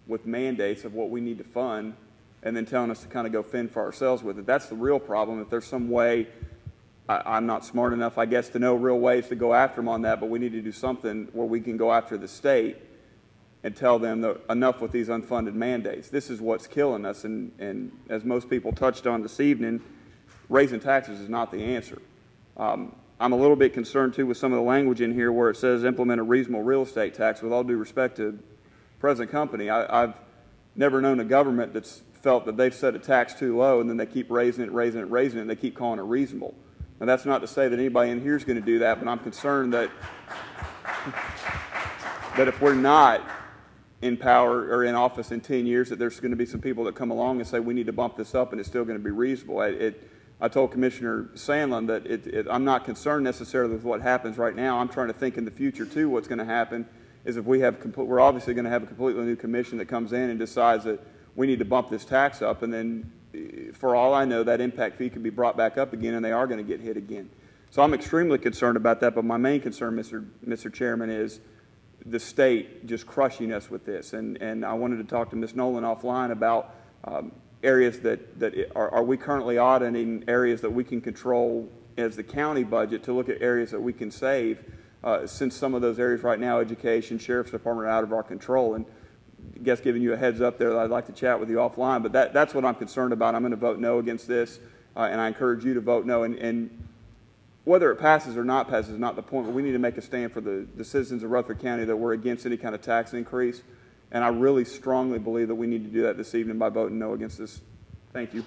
with mandates of what we need to fund and then telling us to kind of go fend for ourselves with it. That's the real problem. If there's some way, I'm not smart enough, I guess, to know real ways to go after them on that, but we need to do something where we can go after the state and tell them that enough with these unfunded mandates. This is what's killing us, and as most people touched on this evening, raising taxes is not the answer. I'm a little bit concerned, too, with some of the language in here where it says implement a reasonable real estate tax. With all due respect to present company, I've never known a government that's felt that they've set a tax too low and then they keep raising it, and they keep calling it reasonable. Now, that's not to say that anybody in here is going to do that, but I'm concerned that if we're not in power or in office in 10 years, that there's going to be some people that come along and say we need to bump this up and it's still going to be reasonable. I told Commissioner Sandlin that I'm not concerned necessarily with what happens right now. I'm trying to think in the future, too, what's going to happen is if we're obviously going to have a completely new commission that comes in and decides that we need to bump this tax up, and then for all I know, that impact fee can be brought back up again, and they are going to get hit again. So I'm extremely concerned about that, but my main concern, Mr. Chairman, is the state just crushing us with this. And I wanted to talk to Ms. Nolan offline about areas that are we currently auditing areas that we can control as the county budget to look at areas that we can save, since some of those areas right now, education, sheriff's department, are out of our control. And I guess giving you a heads up there that I'd like to chat with you offline, but that's what I'm concerned about. I'm going to vote no against this, and I encourage you to vote no. And whether it passes or not passes is not the point, but we need to make a stand for the citizens of Rutherford County that we're against any kind of tax increase, and I really strongly believe that we need to do that this evening by voting no against this. Thank you.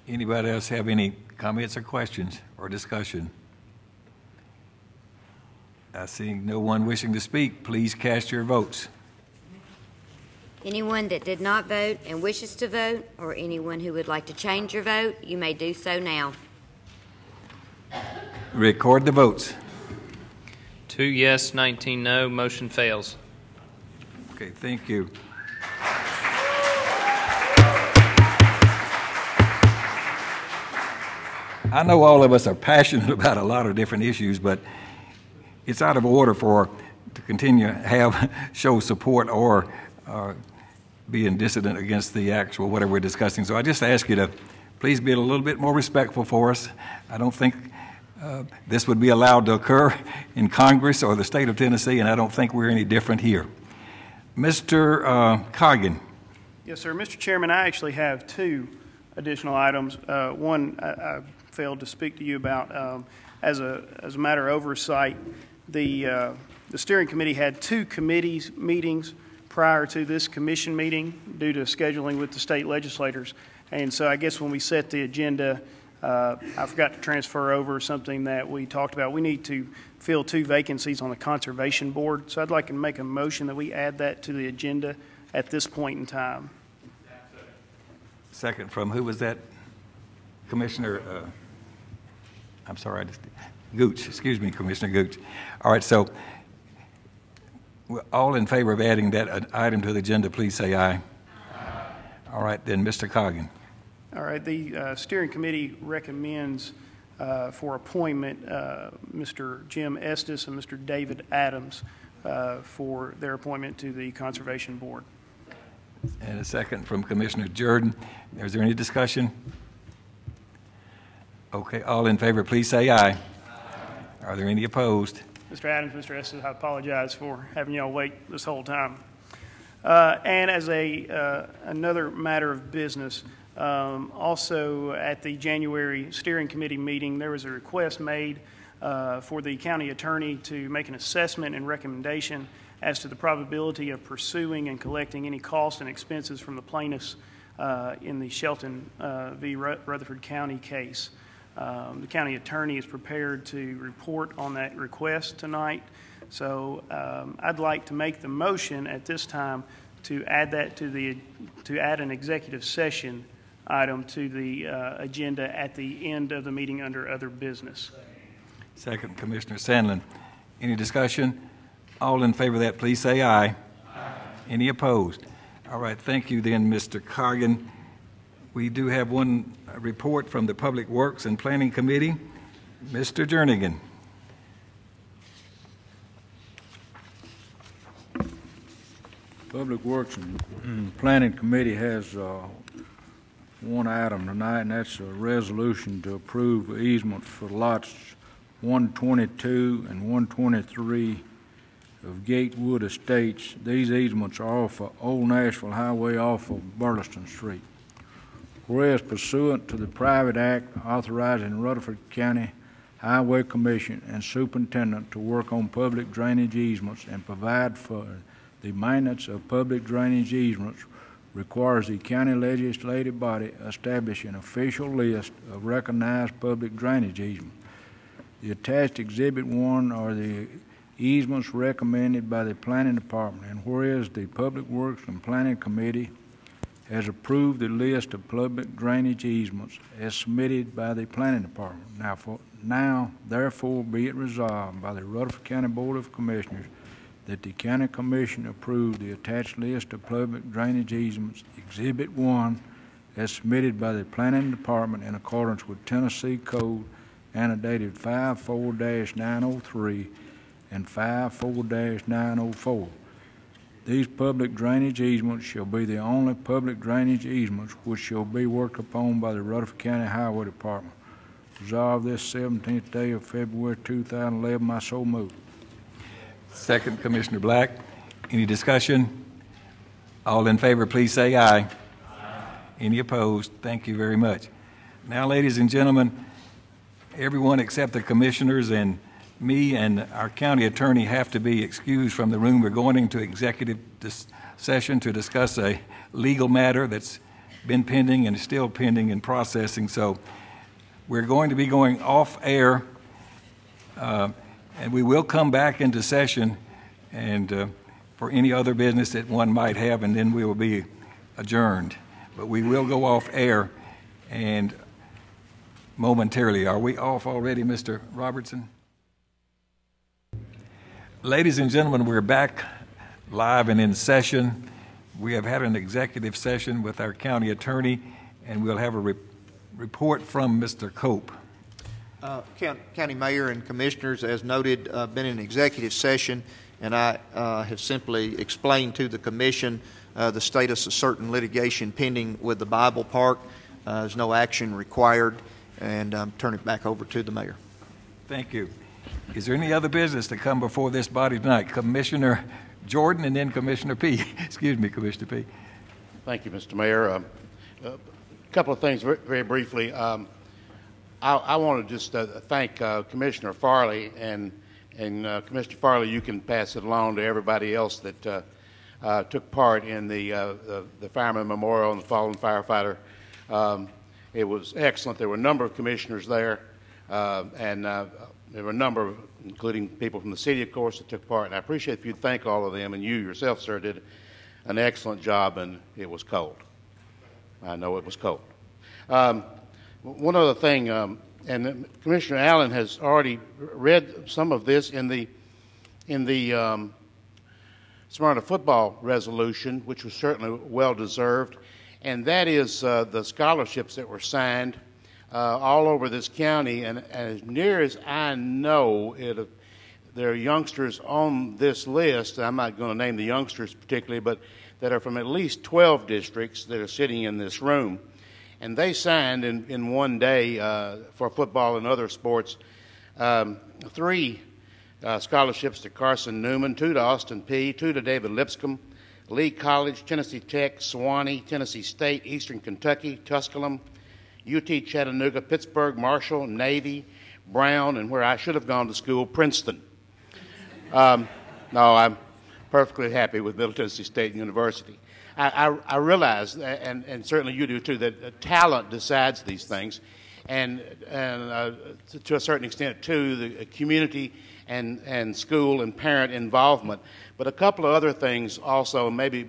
Anybody else have any comments or questions or discussion? Seeing no one wishing to speak, please cast your votes. Anyone that did not vote and wishes to vote, or anyone who would like to change your vote, you may do so now. Record the votes. 2 yes, 19 no. Motion fails. Okay, thank you. I know all of us are passionate about a lot of different issues, but it's out of order to continue to show support or being dissident against the actual whatever we're discussing. So I just ask you to please be a little bit more respectful for us. I don't think this would be allowed to occur in Congress or the state of Tennessee, and I don't think we're any different here. Mr. Coggin. Yes, sir. Mr. Chairman, I actually have two additional items. One I failed to speak to you about as a matter of oversight. The The steering committee had 2 committees meetings prior to this commission meeting due to scheduling with the state legislators. And so I guess when we set the agenda, I forgot to transfer over something that we talked about. We need to fill 2 vacancies on the Conservation Board. So I'd like to make a motion that we add that to the agenda at this point in time. Second from who was that? Commissioner, I'm sorry, Gooch. Excuse me, Commissioner Gooch. All right, so all in favor of adding that item to the agenda, please say aye. Aye. All right, then, Mr. Coggin. All right, the steering committee recommends for appointment Mr. Jim Estes and Mr. David Adams for their appointment to the Conservation Board. And a second from Commissioner Jordan. Is there any discussion? Okay, all in favor, please say aye. Aye. Are there any opposed? Mr. Adams, Mr. Estes, I apologize for having y'all wait this whole time. And as another matter of business, also at the January steering committee meeting, there was a request made for the county attorney to make an assessment and recommendation as to the probability of pursuing and collecting any costs and expenses from the plaintiffs in the Shelton v. Rutherford County case. The county attorney is prepared to report on that request tonight. So I'd like to make the motion at this time to add that to add an executive session item to the agenda at the end of the meeting under other business. Second, Commissioner Sandlin. Any discussion? All in favor of that, please say aye. Aye. Any opposed? All right, thank you then, Mr. Coggin. We do have one report from the Public Works and Planning Committee. Mr. Jernigan. Public Works and Planning Committee has one item tonight, and that's a resolution to approve easements for lots 122 and 123 of Gatewood Estates. These easements are off of Old Nashville Highway off of Burleson Street. Whereas pursuant to the private act authorizing Rutherford County Highway Commission and Superintendent to work on public drainage easements and provide for the maintenance of public drainage easements requires the county legislative body establish an official list of recognized public drainage easements. The attached Exhibit 1 are the easements recommended by the Planning Department, and whereas the Public Works and Planning Committee has approved the list of public drainage easements as submitted by the Planning Department. Now, therefore, be it resolved by the Rutherford County Board of Commissioners that the County Commission approve the attached list of public drainage easements, Exhibit 1, as submitted by the Planning Department in accordance with Tennessee Code annotated 54-903 and 54-904. These public drainage easements shall be the only public drainage easements which shall be worked upon by the Rutherford County Highway Department. Resolved this 17th day of February 2011, I so move. Second, Commissioner Black. Any discussion? All in favor, please say aye. Aye. Any opposed? Thank you very much. Now, ladies and gentlemen, everyone except the commissioners and me and our county attorney have to be excused from the room. We're going into executive session to discuss a legal matter that's been pending and is still pending and processing. So we're going to be going off air, and we will come back into session and for any other business that one might have, and then we will be adjourned. But we will go off air and momentarily. Are we off already, Mr. Robertson? Ladies and gentlemen, we're back live and in session. We have had an executive session with our county attorney, and we'll have a report from Mr. Cope. County Mayor and Commissioners, as noted, been in executive session, and I have simply explained to the Commission the status of certain litigation pending with the Bible Park. There's no action required, and turn it back over to the Mayor. Thank you. Is there any other business to come before this body tonight? Commissioner Jordan and then Commissioner P. Excuse me, Commissioner P. Thank you, Mr. Mayor. A couple of things very briefly. I want to just thank Commissioner Farley and And Commissioner Farley, you can pass it along to everybody else that took part in the Fireman Memorial and the Fallen Firefighter. It was excellent. There were a number of commissioners there, and there were a number of, including people from the city, of course, that took part. And I appreciate if you'd thank all of them, and you yourself, sir, did an excellent job, and it was cold. I know it was cold. One other thing, and Commissioner Allen has already read some of this in the Smyrna football resolution, which was certainly well-deserved, and that is the scholarships that were signed all over this county, and as near as I know, there are youngsters on this list. I'm not going to name the youngsters particularly, but that are from at least 12 districts that are sitting in this room. And they signed in one day for football and other sports 3 scholarships to Carson Newman, 2 to Austin Peay, 2 to David Lipscomb, Lee College, Tennessee Tech, Sewanee, Tennessee State, Eastern Kentucky, Tusculum, UT Chattanooga, Pittsburgh, Marshall, Navy, Brown, and where I should have gone to school, Princeton. No, I'm perfectly happy with Middle Tennessee State University. I realize, and certainly you do too, that talent decides these things, and to a certain extent too, the community and school and parent involvement. But a couple of other things also maybe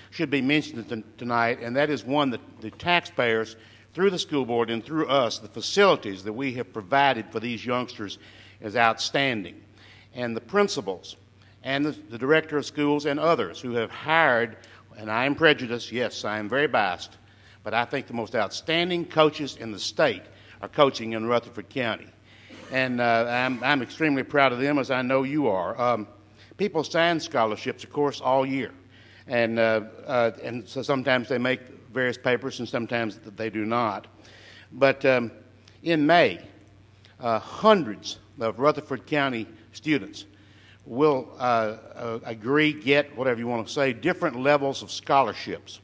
should be mentioned tonight, and that is one, that the taxpayers, through the school board and through us, the facilities that we have provided for these youngsters is outstanding. And the principals and the director of schools and others who have hired, and I am prejudiced, yes, I am very biased, but I think the most outstanding coaches in the state are coaching in Rutherford County. And I'm extremely proud of them, as I know you are. People sign scholarships, of course, all year. And so sometimes they make various papers and sometimes they do not. But in May, hundreds of Rutherford County students will get, whatever you want to say, different levels of scholarships.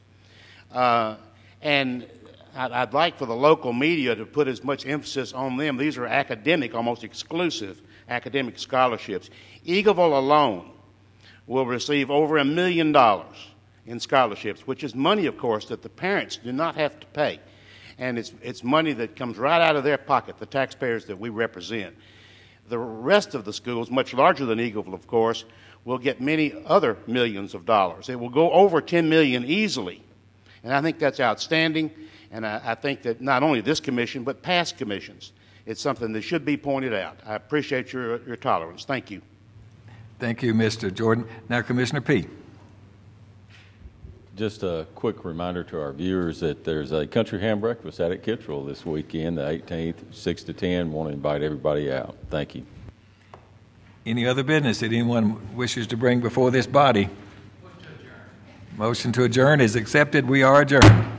And I'd like for the local media to put as much emphasis on them. These are academic, almost exclusive academic scholarships. Eagleville alone will receive over $1 million in scholarships, which is money, of course, that the parents do not have to pay. And it's money that comes right out of their pocket, the taxpayers that we represent. The rest of the schools, much larger than Eagleville, of course, will get many other millions of dollars. It will go over $10 million easily. And I think that's outstanding. And I think that not only this commission, but past commissions, it's something that should be pointed out. I appreciate your tolerance. Thank you. Thank you, Mr. Jordan. Now, Commissioner Peay. Just a quick reminder to our viewers that there's a country ham breakfast out at Kittrell this weekend, the 18th, 6 to 10. Want to invite everybody out. Thank you. Any other business that anyone wishes to bring before this body? Motion to adjourn is accepted. We are adjourned.